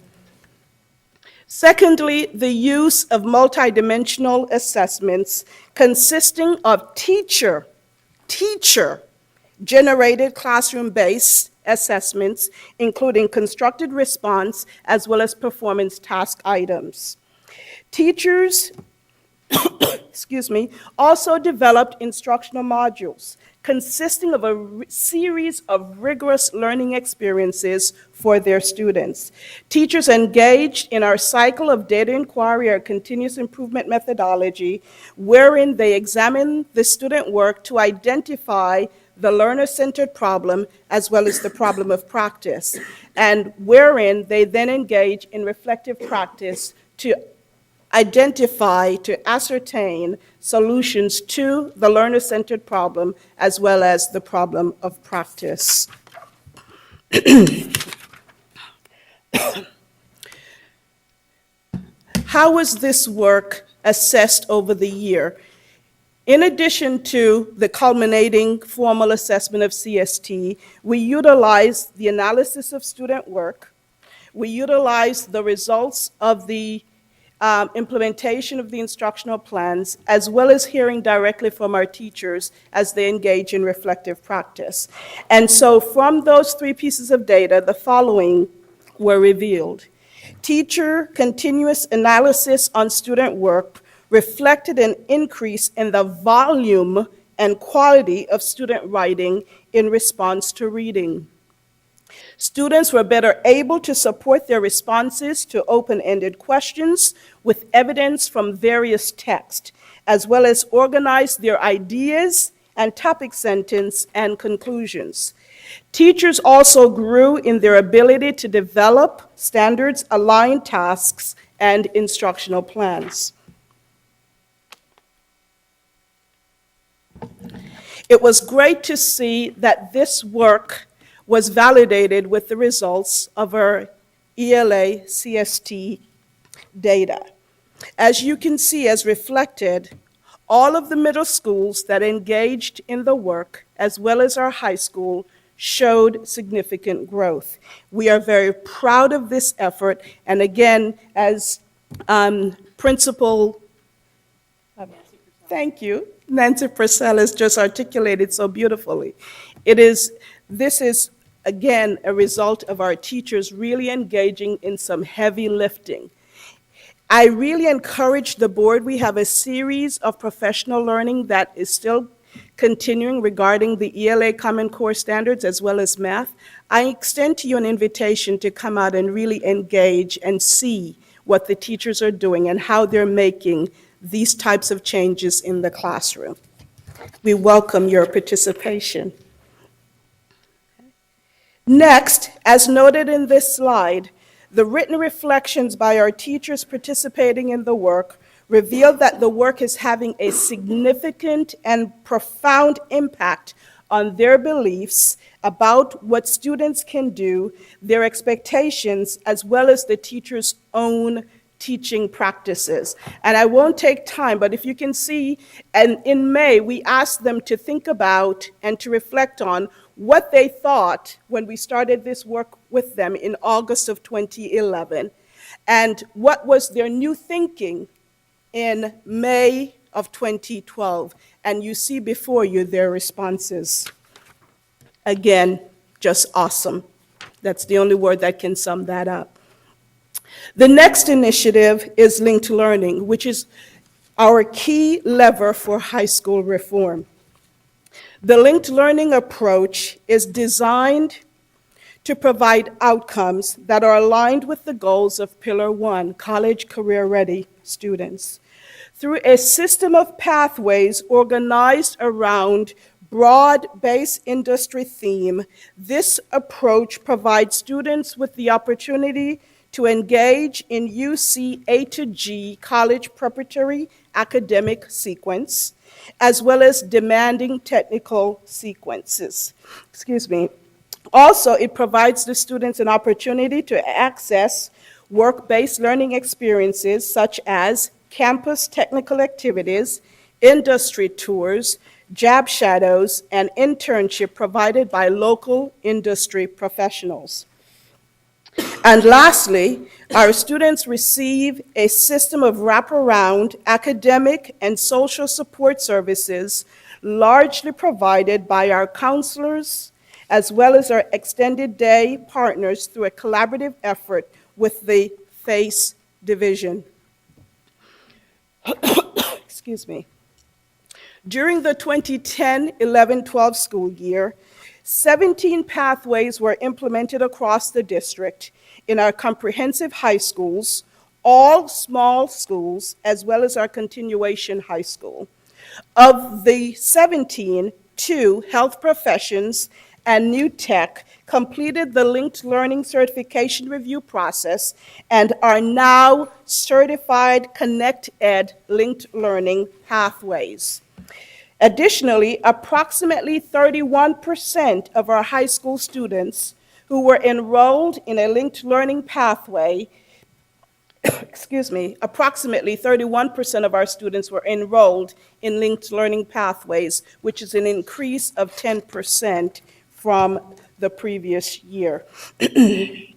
Secondly, the use of multidimensional assessments consisting of teacher-generated classroom-based assessments, including constructed response, as well as performance task items. Teachers, also developed instructional modules consisting of a series of rigorous learning experiences for their students. Teachers engaged in our cycle of data inquiry, or continuous improvement methodology, wherein they examine the student work to identify the learner-centered problem as well as the problem of practice, and wherein they then engage in reflective practice to identify, to ascertain solutions to the learner-centered problem as well as the problem of practice. How was this work assessed over the year? In addition to the culminating formal assessment of CST, we utilized the analysis of student work. We utilized the results of the implementation of the instructional plans, as well as hearing directly from our teachers as they engage in reflective practice. And so from those three pieces of data, the following were revealed. Teacher continuous analysis on student work reflected an increase in the volume and quality of student writing in response to reading. Students were better able to support their responses to open-ended questions with evidence from various texts, as well as organize their ideas and topic sentence and conclusions. Teachers also grew in their ability to develop standards-aligned tasks and instructional plans. It was great to see that this work was validated with the results of our ELA CST data. As you can see, as reflected, all of the middle schools that engaged in the work, as well as our high school, showed significant growth. We are very proud of this effort, and again, as Principal, thank you, Nancy Purcell has just articulated so beautifully. This is, again, a result of our teachers really engaging in some heavy lifting. I really encourage the board. We have a series of professional learning that is still continuing regarding the ELA Common Core standards as well as math. I extend to you an invitation to come out and really engage and see what the teachers are doing and how they're making these types of changes in the classroom. We welcome your participation. Next, as noted in this slide, the written reflections by our teachers participating in the work reveal that the work is having a significant and profound impact on their beliefs about what students can do, their expectations, as well as the teacher's own teaching practices. And I won't take time, but if you can see, and in May, we asked them to think about and to reflect on what they thought when we started this work with them in August of 2011, and what was their new thinking in May of 2012. And you see before you their responses. Again, just awesome. That's the only word that can sum that up. The next initiative is linked learning, which is our key lever for high school reform. The linked learning approach is designed to provide outcomes that are aligned with the goals of Pillar 1, college career-ready students. Through a system of pathways organized around broad-based industry theme, this approach provides students with the opportunity to engage in UC A to G college preparatory academic sequence, as well as demanding technical sequences. Also, it provides the students an opportunity to access work-based learning experiences such as campus technical activities, industry tours, job shadows, and internship provided by local industry professionals. And lastly, our students receive a system of wraparound academic and social support services largely provided by our counselors as well as our extended day partners through a collaborative effort with the FACE division. Excuse me. During the 2010-11-12 school year, 17 pathways were implemented across the district in our comprehensive high schools, all small schools, as well as our continuation high school. Of the 17, 2 health professions and new tech completed the linked learning certification review process and are now certified Connect Ed linked learning pathways. Additionally, approximately 31% of our high school students who were enrolled in a linked learning pathway, approximately 31% of our students were enrolled in linked learning pathways, which is an increase of 10% from the previous year. To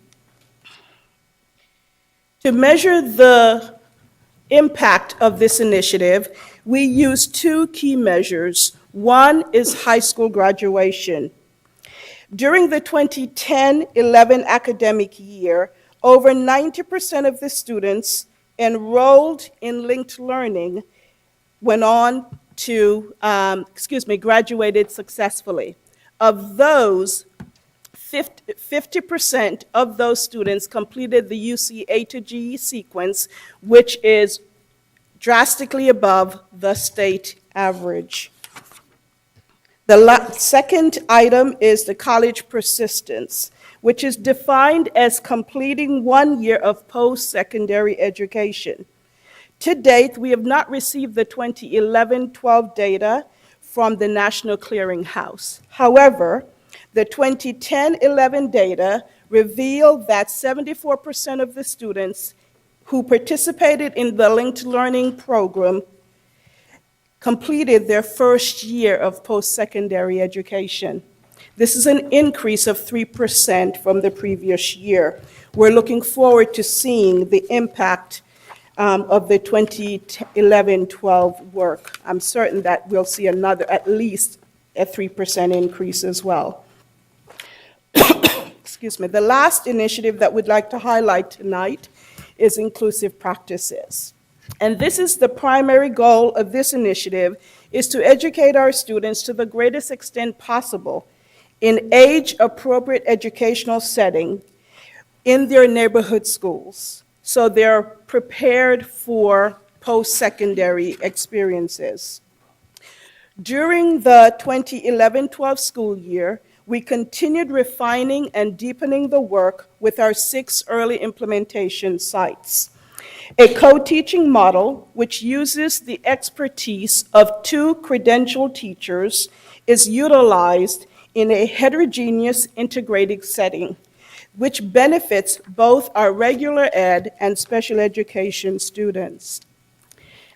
measure the impact of this initiative, we use 2 key measures. One is high school graduation. During the 2010-11 academic year, over 90% of the students enrolled in linked learning went on to, graduated successfully. Of those, 50% of those students completed the UC A to G sequence, which is drastically above the state average. The second item is the college persistence, which is defined as completing 1 year of post-secondary education. To date, we have not received the 2011-12 data from the National Clearinghouse. However, the 2010-11 data revealed that 74% of the students who participated in the linked learning program completed their first year of post-secondary education. This is an increase of 3% from the previous year. We're looking forward to seeing the impact of the 2011-12 work. I'm certain that we'll see another, at least a 3% increase as well. Excuse me. The last initiative that we'd like to highlight tonight is inclusive practices. And this is the primary goal of this initiative, is to educate our students to the greatest extent possible in age-appropriate educational setting in their neighborhood schools, so they're prepared for post-secondary experiences. During the 2011-12 school year, we continued refining and deepening the work with our 6 early implementation sites. A co-teaching model, which uses the expertise of 2 credentialed teachers, is utilized in a heterogeneous integrated setting, which benefits both our regular ed and special education students.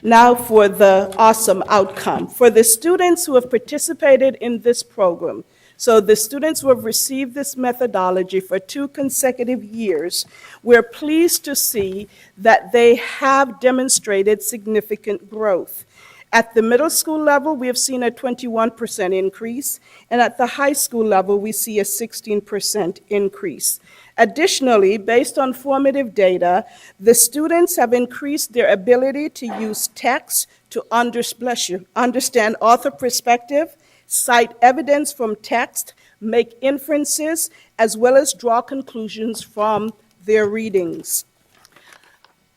Now for the awesome outcome. For the students who have participated in this program, so the students who have received this methodology for 2 consecutive years, we're pleased to see that they have demonstrated significant growth. At the middle school level, we have seen a 21% increase, and at the high school level, we see a 16% increase. Additionally, based on formative data, the students have increased their ability to use text to understand author perspective, cite evidence from text, make inferences, as well as draw conclusions from their readings.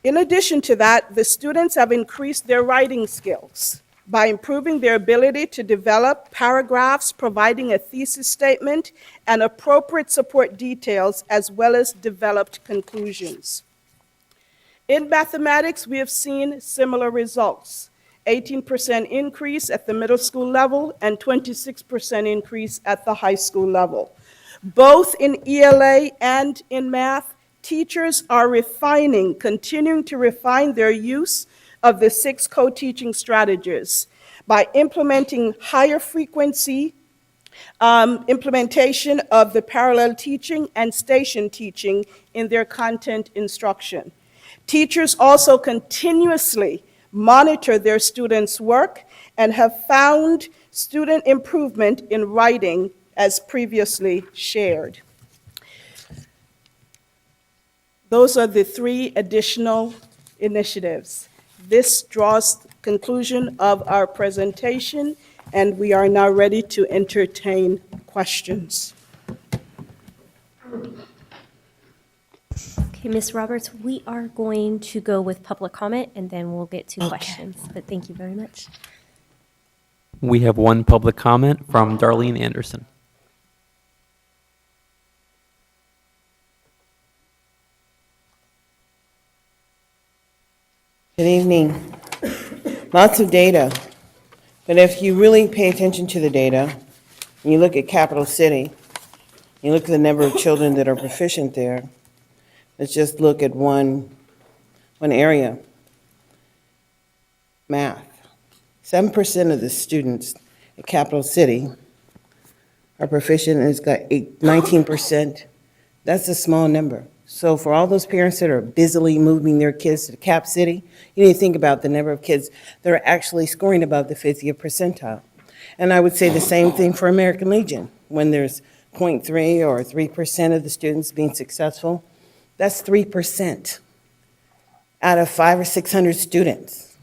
In addition to that, the students have increased their writing skills by improving their ability to develop paragraphs, providing a thesis statement, and appropriate support details, as well as developed conclusions. In mathematics, we have seen similar results. 18% increase at the middle school level and 26% increase at the high school level. Both in ELA and in math, teachers are continuing to refine their use of the 6 co-teaching strategies by implementing higher frequency implementation of the parallel teaching and station teaching in their content instruction. Teachers also continuously monitor their students' work and have found student improvement in writing as previously shared. Those are the 3 additional initiatives. This draws conclusion of our presentation, and we are now ready to entertain questions. Okay, Ms. Roberts, we are going to go with public comment, and then we'll get to questions. But thank you very much. We have one public comment from Darlene Anderson. Good evening. Lots of data, but if you really pay attention to the data, and you look at capital city, you look at the number of children that are proficient there, let's just look at one area, math. 7% of the students at capital city are proficient, and it's got 19%. That's a small number. So for all those parents that are busily moving their kids to Cap City, you need to think about the number of kids that are actually scoring above the 50th percentile. And I would say the same thing for American Legion. When there's 0.3 or 3% of the students being successful, that's 3% out of 500 or 600 students.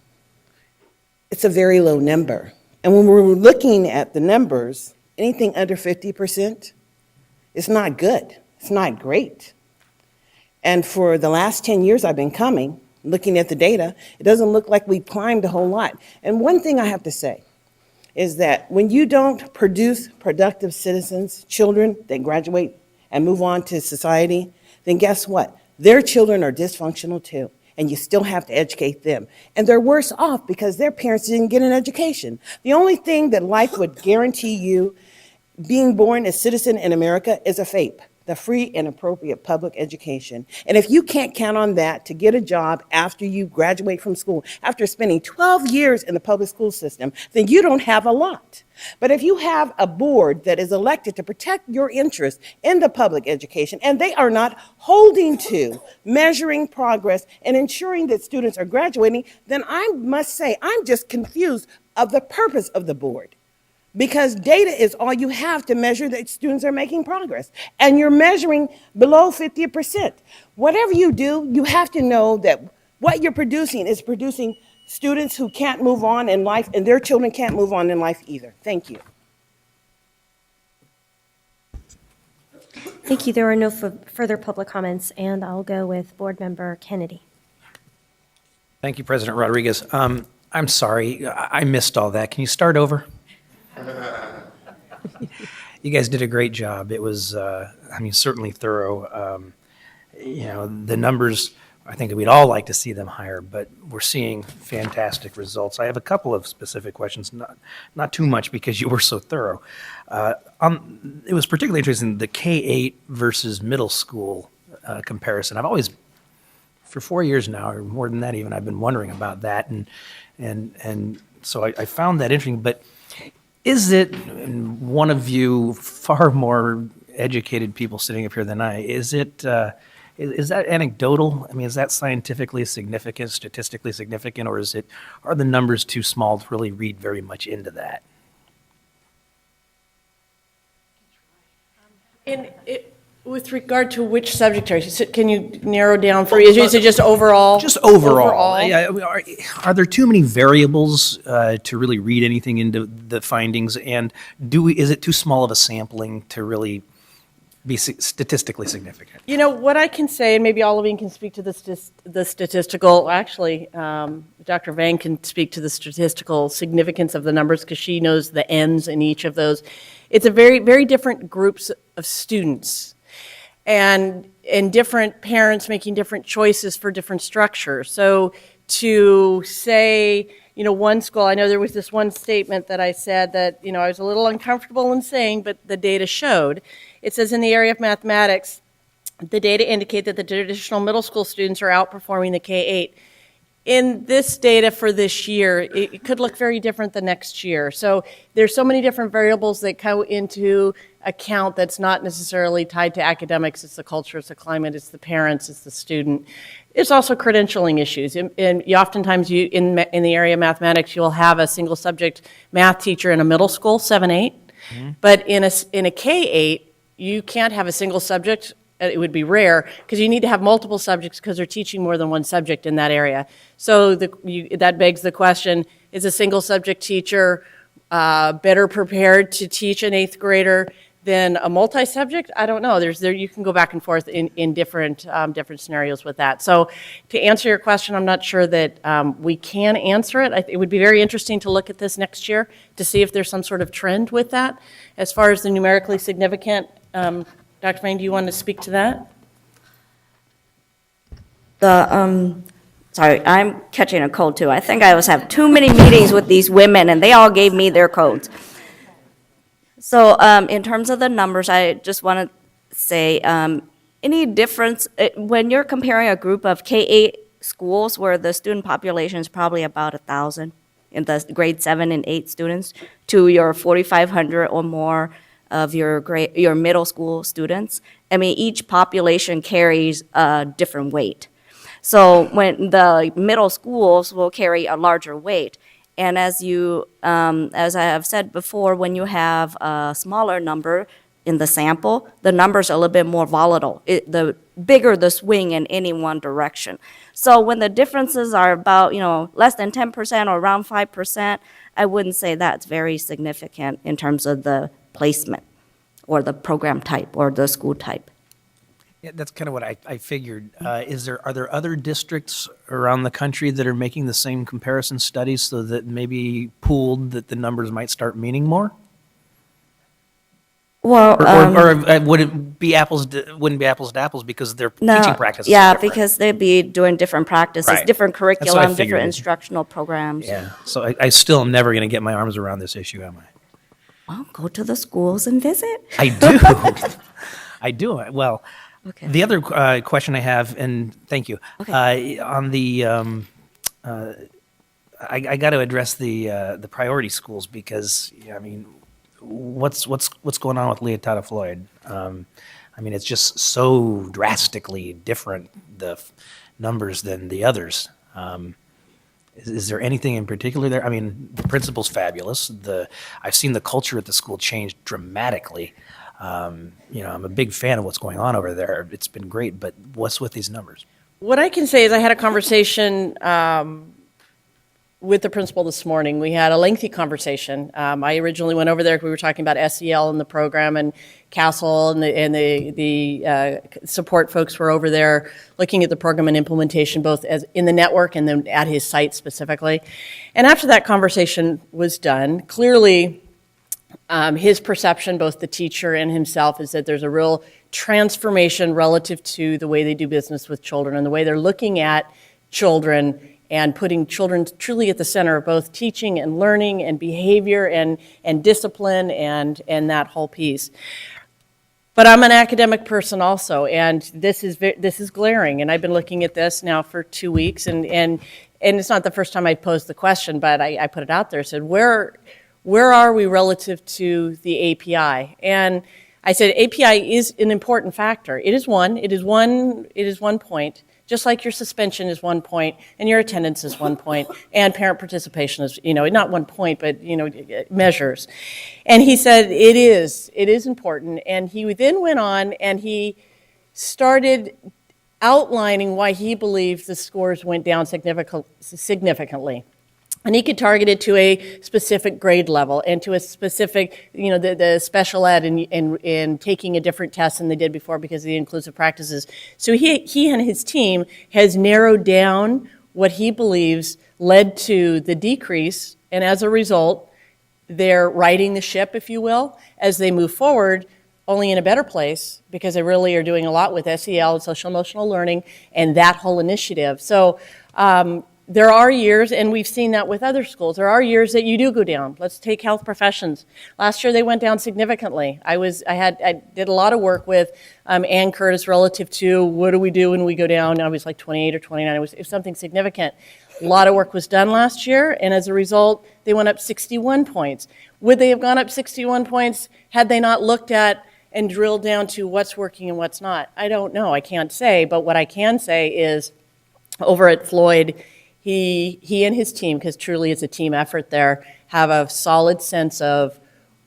It's a very low number. And when we're looking at the numbers, anything under 50%, it's not good. It's not great. And for the last 10 years I've been coming, looking at the data, it doesn't look like we've climbed a whole lot. And one thing I have to say is that when you don't produce productive citizens, children that graduate and move on to society, then guess what? Their children are dysfunctional too, and you still have to educate them. And they're worse off because their parents didn't get an education. The only thing that life would guarantee you being born a citizen in America is a FAPE, the free and appropriate public education. And if you can't count on that to get a job after you graduate from school, after spending 12 years in the public school system, then you don't have a lot. But if you have a board that is elected to protect your interests in the public education, and they are not holding to measuring progress and ensuring that students are graduating, then I must say I'm just confused of the purpose of the board. Because data is all you have to measure that students are making progress. And you're measuring below 50%. Whatever you do, you have to know that what you're producing is producing students who can't move on in life, and their children can't move on in life either. Thank you. Thank you. There are no further public comments, and I'll go with Board Member Kennedy. Thank you, President Rodriguez. I'm sorry, I missed all that. Can you start over? You guys did a great job. It was, certainly thorough. The numbers, I think we'd all like to see them higher, but we're seeing fantastic results. I have a couple of specific questions, not too much because you were so thorough. It was particularly interesting, the K-8 versus middle school comparison. I've always, for 4 years now, or more than that even, I've been wondering about that, and so I found that interesting. But is it, and one of you far more educated people sitting up here than I, is that anecdotal? I mean, is that scientifically significant, statistically significant, or are the numbers too small to really read very much into that? With regard to which subject area, can you narrow down for you? Is it just overall? Just overall. Yeah, are there too many variables to really read anything into the findings? And is it too small of a sampling to really be statistically significant? You know, what I can say, and maybe all of you can speak to the statistical, actually, Dr. Vang can speak to the statistical significance of the numbers because she knows the ends in each of those. It's a very, very different groups of students. And different parents making different choices for different structures. So to say, one school, I know there was this one statement that I said that, I was a little uncomfortable in saying, but the data showed. It says in the area of mathematics, the data indicate that the traditional middle school students are outperforming the K-8. in this data for this year, it could look very different the next year. So there's so many different variables that go into account that's not necessarily tied to academics. It's the culture, it's the climate, it's the parents, it's the student. It's also credentialing issues. And oftentimes in the area of mathematics, you'll have a single subject math teacher in a middle school, 7-8. But in a K-8, you can't have a single subject. It would be rare because you need to have multiple subjects because they're teaching more than one subject in that area. So that begs the question, is a single subject teacher better prepared to teach an 8th grader than a multi-subject? I don't know. You can go back and forth in different scenarios with that. So to answer your question, I'm not sure that we can answer it. It would be very interesting to look at this next year to see if there's some sort of trend with that. As far as the numerically significant, Dr. Fain, do you want to speak to that? Sorry, I'm catching a cold too. I think I have too many meetings with these women and they all gave me their codes. So in terms of the numbers, I just want to say, any difference, when you're comparing a group of K-8 schools where the student population is probably about 1,000 in the grade 7 and 8 students to your 4,500 or more of your middle school students, I mean, each population carries a different weight. So when the middle schools will carry a larger weight, and as I have said before, when you have a smaller number in the sample, the numbers are a little bit more volatile. The bigger the swing in any one direction. So when the differences are about, less than 10% or around 5%, I wouldn't say that's very significant in terms of the placement or the program type or the school type. Yeah, that's kind of what I figured. Are there other districts around the country that are making the same comparison studies so that maybe pooled that the numbers might start meaning more? Well, or would it be wouldn't be apples to apples because their teaching practices are different? Because they'd be doing different practices, Right. different That's what I curriculum, figured. different instructional programs. Yeah, so I still am never going to get my arms around this issue, am I? Well, go to the schools and visit. I do. I do. Well, Okay. the other question I have, and thank you, Okay. on the, I got to address the priority schools because, I mean, what's going on with Leotata Floyd? I mean, it's just so drastically different, the numbers than the others. Is there anything in particular there? I mean, the principal's fabulous. I've seen the culture at the school change dramatically. I'm a big fan of what's going on over there. It's been great, but what's with these numbers? What I can say is I had a conversation with the principal this morning. We had a lengthy conversation. I originally went over there, we were talking about SEL and the program, and Castle and the support folks were over there looking at the program and implementation, both as in the network and then at his site specifically. And after that conversation was done, clearly his perception, both the teacher and himself, is that there's a real transformation relative to the way they do business with children and the way they're looking at children and putting children truly at the center of both teaching and learning and behavior and discipline and that whole piece. But I'm an academic person also, and this is glaring, and I've been looking at this now for 2 weeks, and it's not the first time I posed the question, but I put it out there. I said, where are we relative to the API? And I said, API is an important factor. It is one point, just like your suspension is 1 point, and your attendance is 1 point, and parent participation is, not 1 point, but, measures. And he said, it is important. And he then went on and he started outlining why he believed the scores went down significantly. And he could target it to a specific grade level and to a specific, the special ed in taking a different test than they did before because of the inclusive practices. So he and his team has narrowed down what he believes led to the decrease, and as a result, they're righting the ship, if you will, as they move forward, only in a better place because they really are doing a lot with SEL and social emotional learning and that whole initiative. So, there are years, and we've seen that with other schools, there are years that you do go down. Let's take health professions. Last year, they went down significantly. I did a lot of work with Ann Curtis relative to what do we do when we go down. I was like 28 or 29. It was something significant. A lot of work was done last year, and as a result, they went up 61 points. Would they have gone up 61 points had they not looked at and drilled down to what's working and what's not? I don't know. I can't say. But what I can say is over at Floyd, he and his team, because truly it's a team effort there, have a solid sense of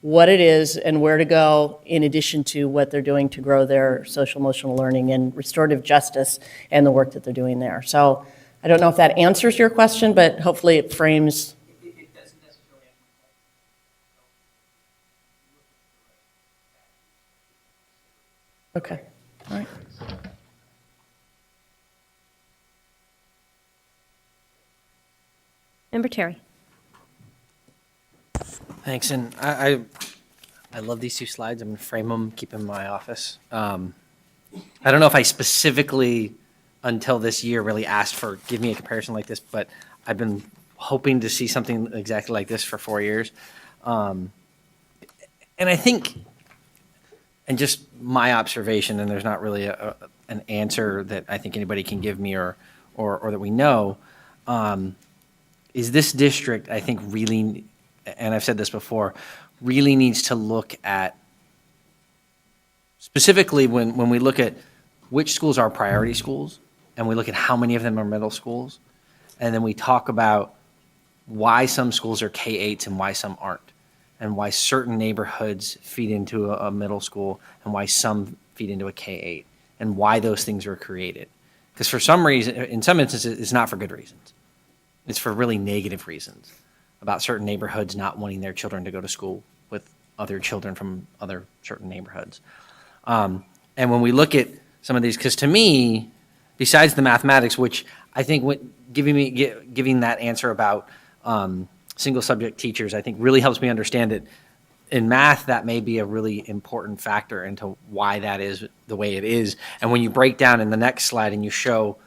what it is and where to go in addition to what they're doing to grow their social emotional learning and restorative justice and the work that they're doing there. So I don't know if that answers your question, but hopefully it frames. It doesn't necessarily answer my question. Okay. All right. Member Terry. Thanks, and I love these two slides. I'm going to frame them, keep them in my office. I don't know if I specifically, until this year, really asked for, give me a comparison like this, but I've been hoping to see something exactly like this for 4 years. And I think, and just my observation, and there's not really an answer that I think anybody can give me or that we know, is this district, I think, really, and I've said this before, really needs to look at, specifically when we look at which schools are priority schools, and we look at how many of them are middle schools, and then we talk about why some schools are K-8s and why some aren't, and why certain neighborhoods feed into a middle school and why some feed into a K-8, and why those things were created. Because for some reason, in some instances, it's not for good reasons. It's for really negative reasons about certain neighborhoods not wanting their children to go to school with other children from other certain neighborhoods. And when we look at some of these, because to me, besides the mathematics, which I think giving that answer about single subject teachers, I think really helps me understand that in math, that may be a really important factor into why that is the way it is. And when you break down in the next slide and you show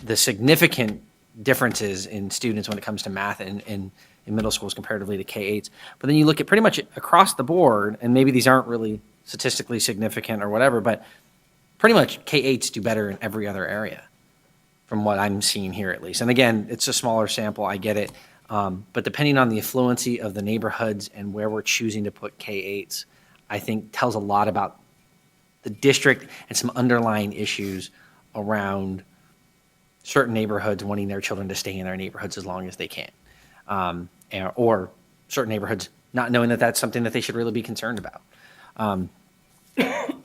the significant differences in students when it comes to math in middle schools comparatively to K-8s. But then you look at pretty much across the board, and maybe these aren't really statistically significant or whatever, but pretty much K-8s do better in every other area from what I'm seeing here at least. And again, it's a smaller sample, I get it. But depending on the affluency of the neighborhoods and where we're choosing to put K-8s, I think tells a lot about the district and some underlying issues around certain neighborhoods wanting their children to stay in their neighborhoods as long as they can. Or certain neighborhoods not knowing that that's something that they should really be concerned about.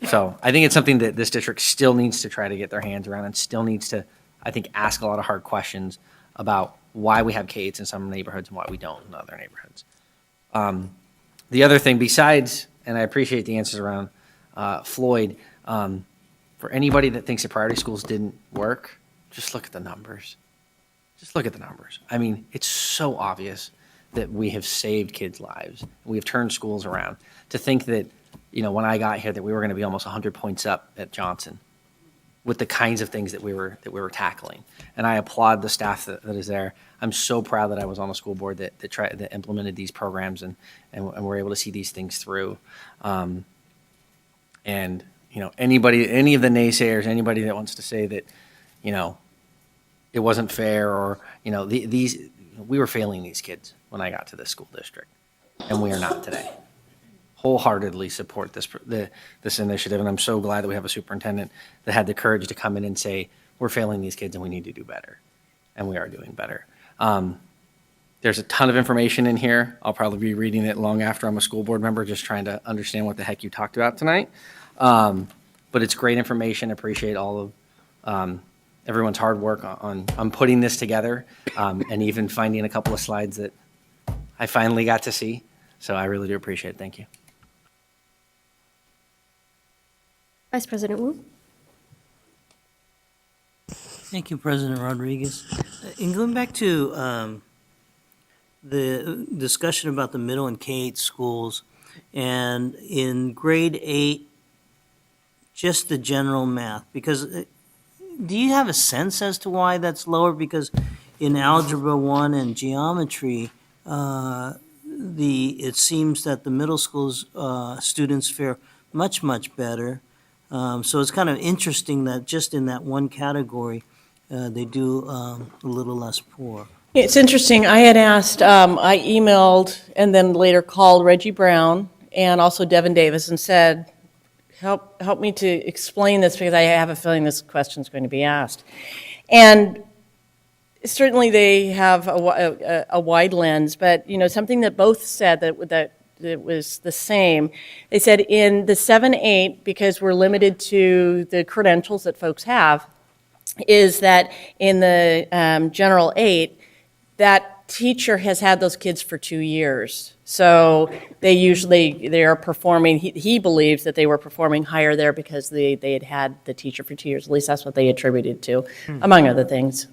So I think it's something that this district still needs to try to get their hands around and still needs to, I think, ask a lot of hard questions about why we have K-8s in some neighborhoods and why we don't in other neighborhoods. The other thing besides, and I appreciate the answers around Floyd, for anybody that thinks that priority schools didn't work, just look at the numbers. Just look at the numbers. I mean, it's so obvious that we have saved kids' lives. We have turned schools around. To think that, you know, when I got here that we were going to be almost 100 points up at Johnson with the kinds of things that we were tackling. And I applaud the staff that is there. I'm so proud that I was on a school board that implemented these programs and were able to see these things through. And, you know, any of the naysayers, anybody that wants to say that, you know, it wasn't fair or, you know, we were failing these kids when I got to this school district, and we are not today. Wholeheartedly support this initiative, and I'm so glad that we have a superintendent that had the courage to come in and say, we're failing these kids and we need to do better, and we are doing better. There's a ton of information in here. I'll probably be reading it long after I'm a school board member, just trying to understand what the heck you talked about tonight. But it's great information. Appreciate all of everyone's hard work on putting this together, and even finding a couple of slides that I finally got to see. So I really do appreciate it. Thank you. Vice President Wu. Thank you, President Rodriguez. In going back to the discussion about the middle and K-8 schools, and in grade 8, just the general math, because do you have a sense as to why that's lower? Because in Algebra 1 and Geometry, it seems that the middle school's students fare much, much better. So it's kind of interesting that just in that one category, they do a little less poor. It's interesting. I had asked, I emailed and then later called Reggie Brown and also Devin Davis and said, help me to explain this because I have a feeling this question is going to be asked. And certainly they have a wide lens, but something that both said that was the same. They said in the 7-8, because we're limited to the credentials that folks have, is that in the general 8, that teacher has had those kids for 2 years. So they are performing, he believes that they were performing higher there because they had had the teacher for 2 years. At least that's what they attributed to, among other things.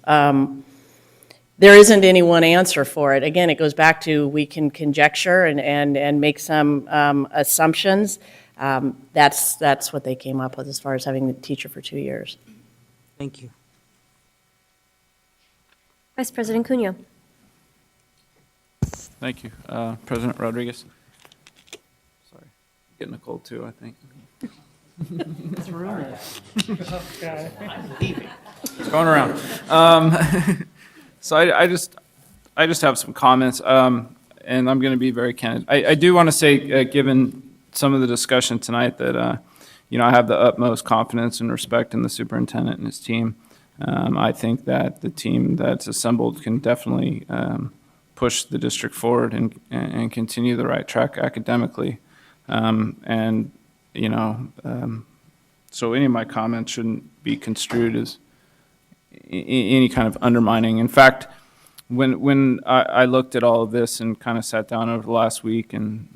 There isn't any one answer for it. Again, it goes back to we can conjecture and make some assumptions. That's what they came up with as far as having the teacher for 2 years. Thank you. Vice President Cunha. Thank you, President Rodriguez. Sorry, getting a cold too, I think. It's ruined. It's going around. So I just have some comments, and I'm going to be very candid. I do want to say, given some of the discussion tonight, that I have the utmost confidence and respect in the superintendent and his team. I think that the team that's assembled can definitely push the district forward and continue the right track academically. So any of my comments shouldn't be construed as any kind of undermining. In fact, when I looked at all of this and kind of sat down over the last week and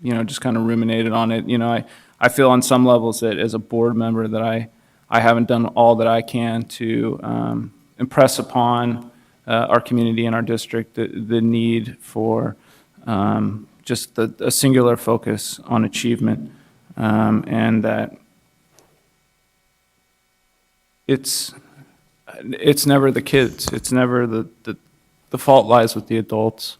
just kind of ruminated on it, I feel on some levels that as a board member that I haven't done all that I can to impress upon our community and our district the need for just a singular focus on achievement, and that it's never the kids. It's never the fault lies with the adults.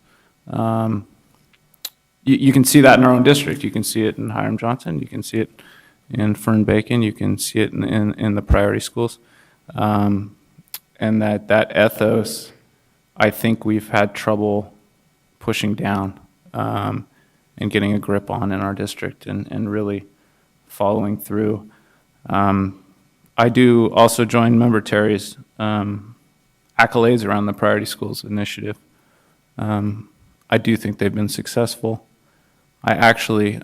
You can see that in our own district. You can see it in Hiram Johnson. You can see it in Fern Bacon. You can see it in the priority schools. And that ethos, I think we've had trouble pushing down and getting a grip on in our district and really following through. I do also join Member Terry's accolades around the Priority Schools initiative. I do think they've been successful. I actually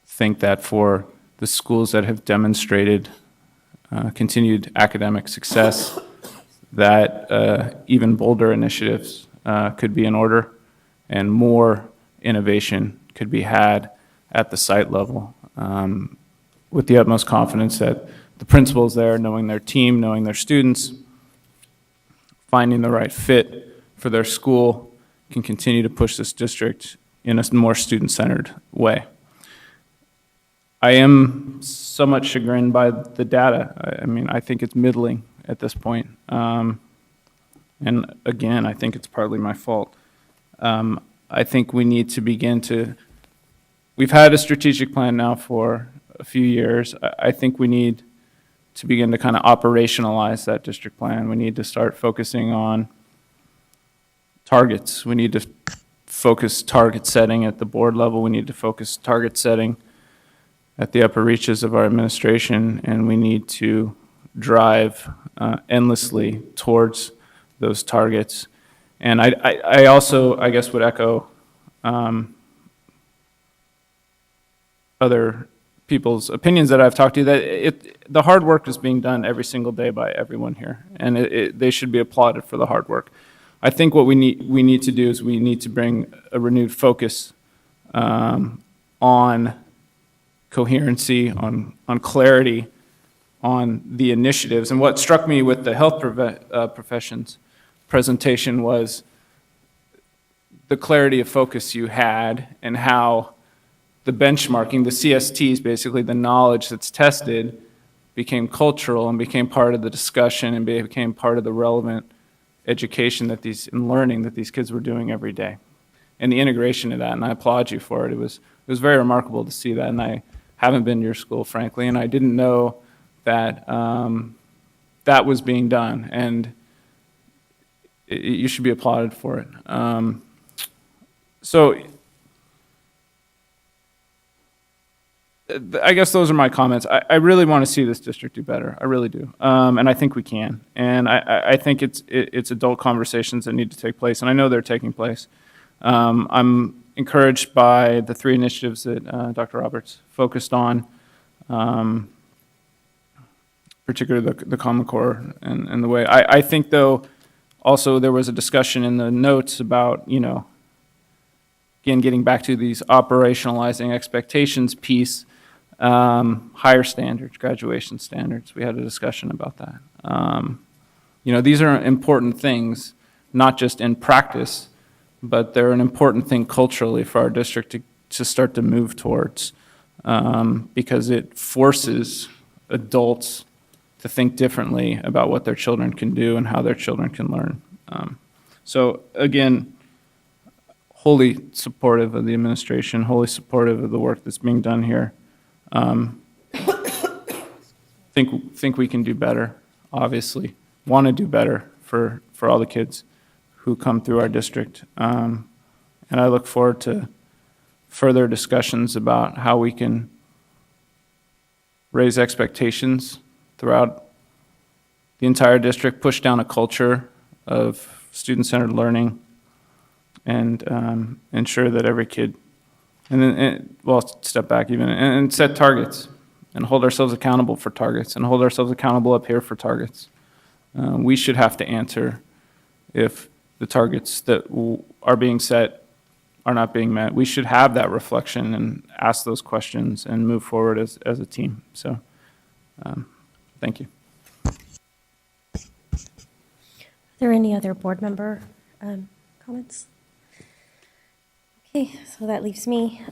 think that for the schools that have demonstrated continued academic success, that even bolder initiatives could be in order and more innovation could be had at the site level. With the utmost confidence that the principals there, knowing their team, knowing their students, finding the right fit for their school, can continue to push this district in a more student-centered way. I am somewhat chagrined by the data. I mean, I think it's middling at this point. And again, I think it's partly my fault. I think we need to begin to, we've had a strategic plan now for a few years. I think we need to begin to kind of operationalize that district plan. We need to start focusing on targets. We need to focus target setting at the board level. We need to focus target setting at the upper reaches of our administration, and we need to drive endlessly towards those targets. And I also, I guess, would echo other people's opinions that I've talked to, that the hard work is being done every single day by everyone here, and they should be applauded for the hard work. I think what we need to do is we need to bring a renewed focus on coherency, on clarity, on the initiatives. And what struck me with the health professions presentation was the clarity of focus you had and how the benchmarking, the CSTs, basically the knowledge that's tested, became cultural and became part of the discussion and became part of the relevant education and learning that these kids were doing every day. And the integration of that, and I applaud you for it. It was very remarkable to see that, and I haven't been to your school, frankly, and I didn't know that that was being done, and you should be applauded for it. So I guess those are my comments. I really want to see this district do better. I really do, and I think we can. And I think it's adult conversations that need to take place, and I know they're taking place. I'm encouraged by the 3 initiatives that Dr. Roberts focused on, particularly the Common Core and the way. I think, though, also there was a discussion in the notes about, again, getting back to these operationalizing expectations piece, higher standards, graduation standards. We had a discussion about that. These are important things, not just in practice, but they're an important thing culturally for our district to start to move towards, because it forces adults to think differently about what their children can do and how their children can learn. So again, wholly supportive of the administration, wholly supportive of the work that's being done here. Think we can do better, obviously. Want to do better for all the kids who come through our district. And I look forward to further discussions about how we can raise expectations throughout the entire district, push down a culture of student-centered learning, and ensure that every kid, step back even, and set targets, and hold ourselves accountable for targets, and hold ourselves accountable up here for targets. We should have to answer if the targets that are being set are not being met. We should have that reflection and ask those questions and move forward as a team. So, thank you. Are there any other board member comments? Okay, so that leaves me.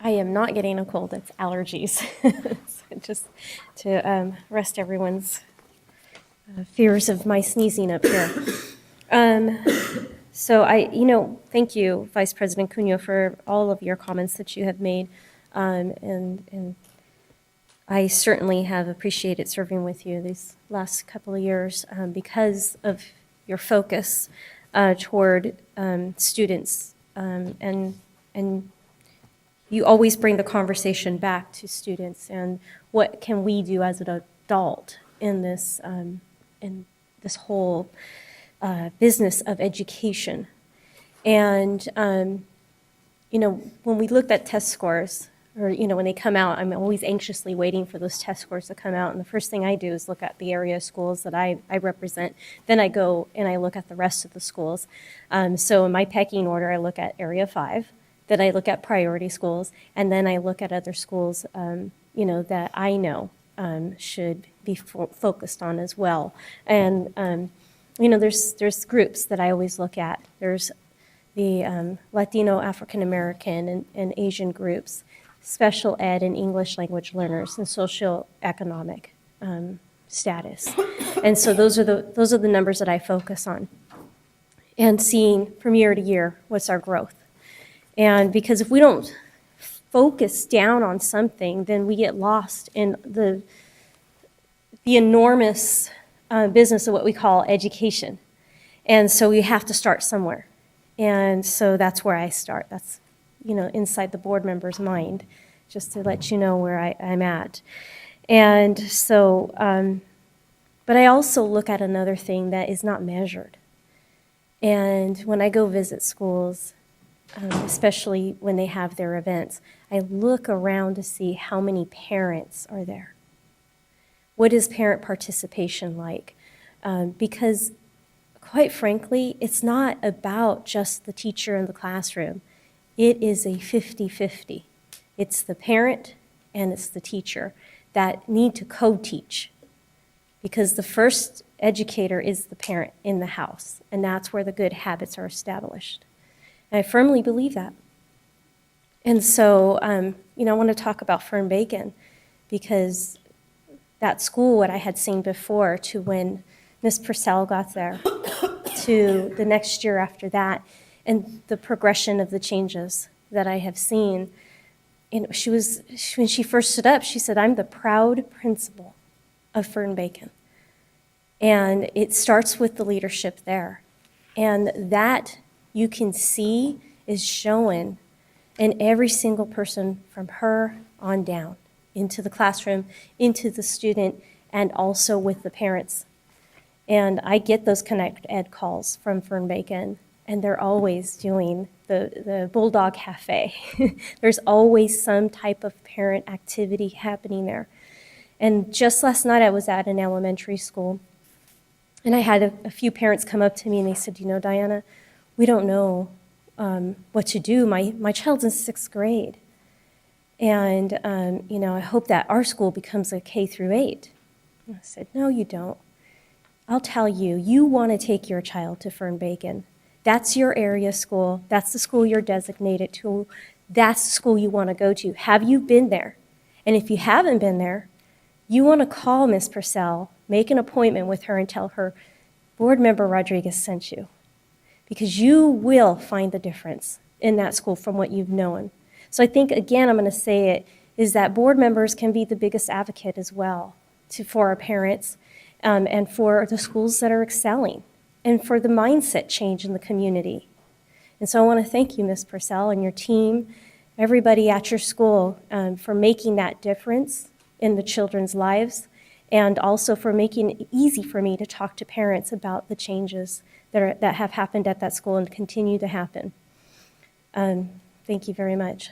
I am not getting a cold, it's allergies. So just to rest everyone's fears of my sneezing up here. So thank you, Vice President Cunha, for all of your comments that you have made. And I certainly have appreciated serving with you these last couple of years because of your focus toward students. And you always bring the conversation back to students and what can we do as an adult in this whole business of education. And, when we looked at test scores, or, when they come out, I'm always anxiously waiting for those test scores to come out. And the first thing I do is look at the area schools that I represent. Then I go and I look at the rest of the schools. So in my pecking order, I look at Area 5, then I look at priority schools, and then I look at other schools, that I know should be focused on as well. And, there's groups that I always look at. There's the Latino, African American, and Asian groups, special ed and English language learners, and socioeconomic status. And so those are the numbers that I focus on. And seeing from year to year, what's our growth? And because if we don't focus down on something, then we get lost in the enormous business of what we call education. And so we have to start somewhere. And so that's where I start. That's, inside the board member's mind, just to let you know where I'm at. And so, but I also look at another thing that is not measured. And when I go visit schools, especially when they have their events, I look around to see how many parents are there. What is parent participation like? Because quite frankly, it's not about just the teacher in the classroom. It is a 50-50. It's the parent and it's the teacher that need to co-teach, because the first educator is the parent in the house, and that's where the good habits are established. And I firmly believe that. And so, I want to talk about Fern Bacon. because that school, what I had seen before, to when Miss Purcell got there, to the next year after that, and the progression of the changes that I have seen. And when she first stood up, she said, "I'm the proud principal of Fern Bacon." And it starts with the leadership there. And that you can see is shown in every single person from her on down, into the classroom, into the student, and also with the parents. And I get those Connect Ed calls from Fern Bacon, and they're always doing the Bulldog Cafe. There's always some type of parent activity happening there. And just last night I was at an elementary school, and I had a few parents come up to me and they said, Diana, we don't know what to do. My child's in 6th grade. And, I hope that our school becomes a K through 8. And I said, no, you don't. I'll tell you, you want to take your child to Fern Bacon. That's your area school. That's the school you're designated to. That's the school you want to go to. Have you been there? And if you haven't been there, you want to call Miss Purcell, make an appointment with her and tell her, Board Member Rodriguez sent you. Because you will find the difference in that school from what you've known. So I think, again, I'm going to say it, is that board members can be the biggest advocate as well for our parents and for the schools that are excelling and for the mindset change in the community. And so I want to thank you, Ms. Purcell, and your team, everybody at your school for making that difference in the children's lives and also for making it easy for me to talk to parents about the changes that have happened at that school and continue to happen. Thank you very much.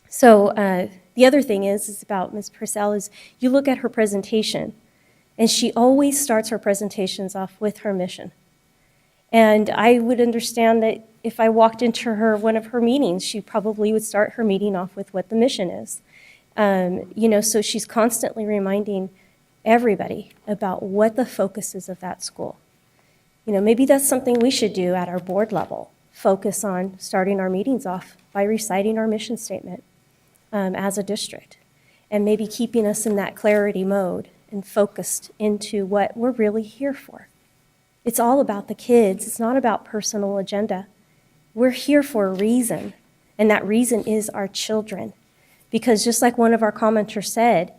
So the other thing is about Ms. Purcell is you look at her presentation, and she always starts her presentations off with her mission. And I would understand that if I walked into one of her meetings, she probably would start her meeting off with what the mission is. So she's constantly reminding everybody about what the focus is of that school. Maybe that's something we should do at our board level, focus on starting our meetings off by reciting our mission statement as a district, and maybe keeping us in that clarity mode and focused into what we're really here for. It's all about the kids. It's not about personal agenda. We're here for a reason, and that reason is our children. Because just like one of our commenters said,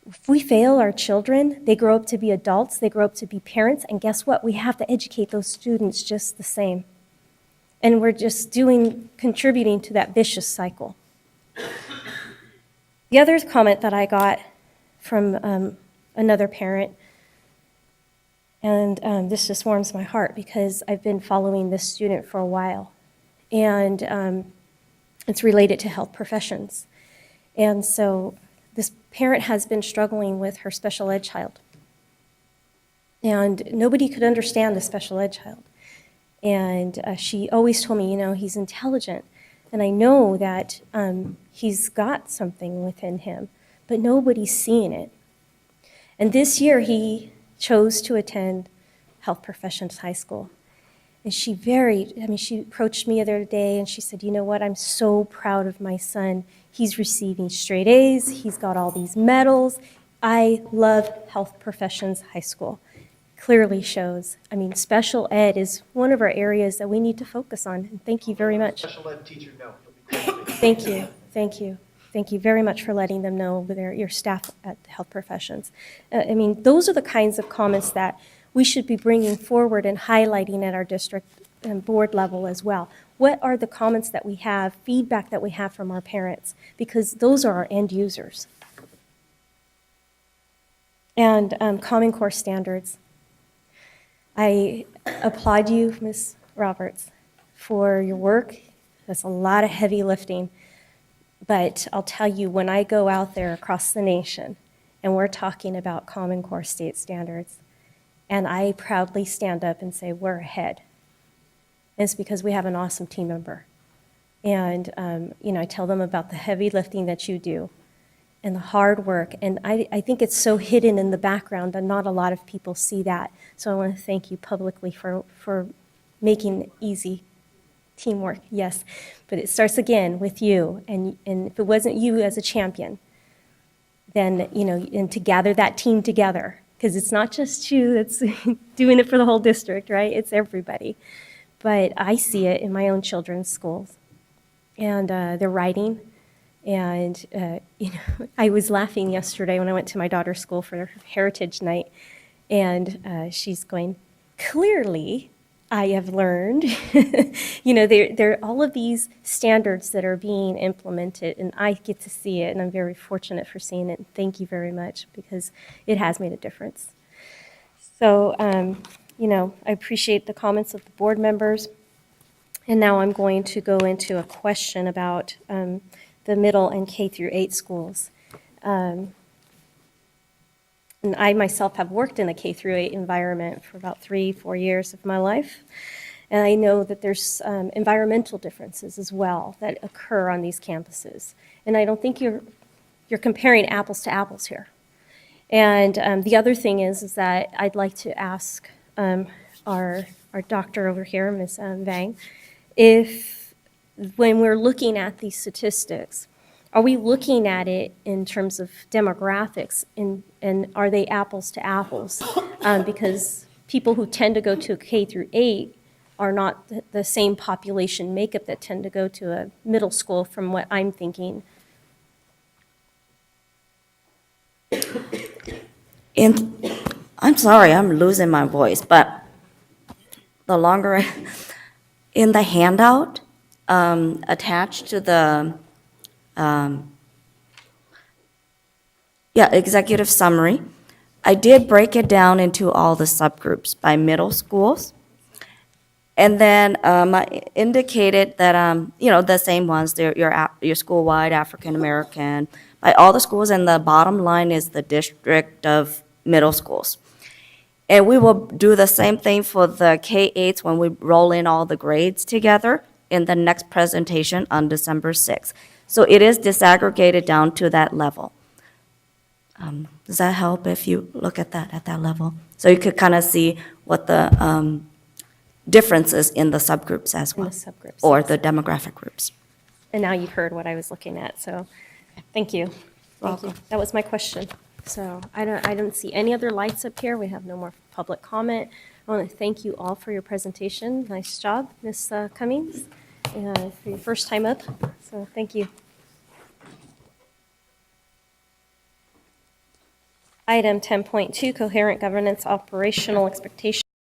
if we fail our children, they grow up to be adults, they grow up to be parents, and guess what? We have to educate those students just the same. And we're just contributing to that vicious cycle. The other comment that I got from another parent, and this just warms my heart because I've been following this student for a while, and it's related to health professions. And so this parent has been struggling with her special ed child. And nobody could understand the special ed child. And she always told me, he's intelligent. And I know that he's got something within him, but nobody's seeing it. And this year he chose to attend Health Professions High School. And she approached me the other day and she said, you know what, I'm so proud of my son. He's receiving straight A's, he's got all these medals. I love Health Professions High School. Clearly shows. Special ed is one of our areas that we need to focus on. And thank you very much. Special ed teacher, no. Thank you. Thank you very much for letting them know, your staff at Health Professions. Those are the kinds of comments that we should be bringing forward and highlighting at our district and board level as well. What are the comments that we have, feedback that we have from our parents? Because those are our end users. And Common Core standards. I applaud you, Ms. Roberts, for your work. That's a lot of heavy lifting. But I'll tell you, when I go out there across the nation and we're talking about Common Core state standards, and I proudly stand up and say, we're ahead. And it's because we have an awesome team member. And, I tell them about the heavy lifting that you do and the hard work. And I think it's so hidden in the background that not a lot of people see that. So I want to thank you publicly for making it easy. Teamwork, yes. But it starts again with you. And if it wasn't you as a champion, then, and to gather that team together, because it's not just you that's doing it for the whole district, right? It's everybody. But I see it in my own children's schools, and they're writing. And, I was laughing yesterday when I went to my daughter's school for her Heritage Night, and she's going, clearly, I have learned, there are all of these standards that are being implemented, and I get to see it, and I'm very fortunate for seeing it. Thank you very much, because it has made a difference. So, I appreciate the comments of the board members. And now I'm going to go into a question about the middle and K through 8 schools. And I myself have worked in a K through 8 environment for about 3-4 years of my life. And I know that there's environmental differences as well that occur on these campuses. And I don't think you're comparing apples to apples here. And the other thing is that I'd like to ask our doctor over here, Ms. Vang, if when we're looking at these statistics, are we looking at it in terms of demographics, and are they apples to apples? Because people who tend to go to a K through 8 are not the same population makeup that tend to go to a middle school, from what I'm thinking. I'm sorry, I'm losing my voice, but the longer in the handout attached to the executive summary, I did break it down into all the subgroups by middle schools. And then I indicated that, the same ones, your school-wide African American, by all the schools, and the bottom line is the district of middle schools. And we will do the same thing for the K-8s when we roll in all the grades together in the next presentation on December 6th. So it is disaggregated down to that level. Does that help if you look at that level? So you could kind of see what the differences in the subgroups as well. In the subgroups, or yes. the demographic groups. And now you've heard what I was looking at, so thank you. Thank you. That was my question. So I don't see any other lights up here. We have no more public comment. I want to thank you all for your presentation. Nice job, Ms. Cummings, for your first time up. So thank you. Item 10.2, coherent governance operational expectations.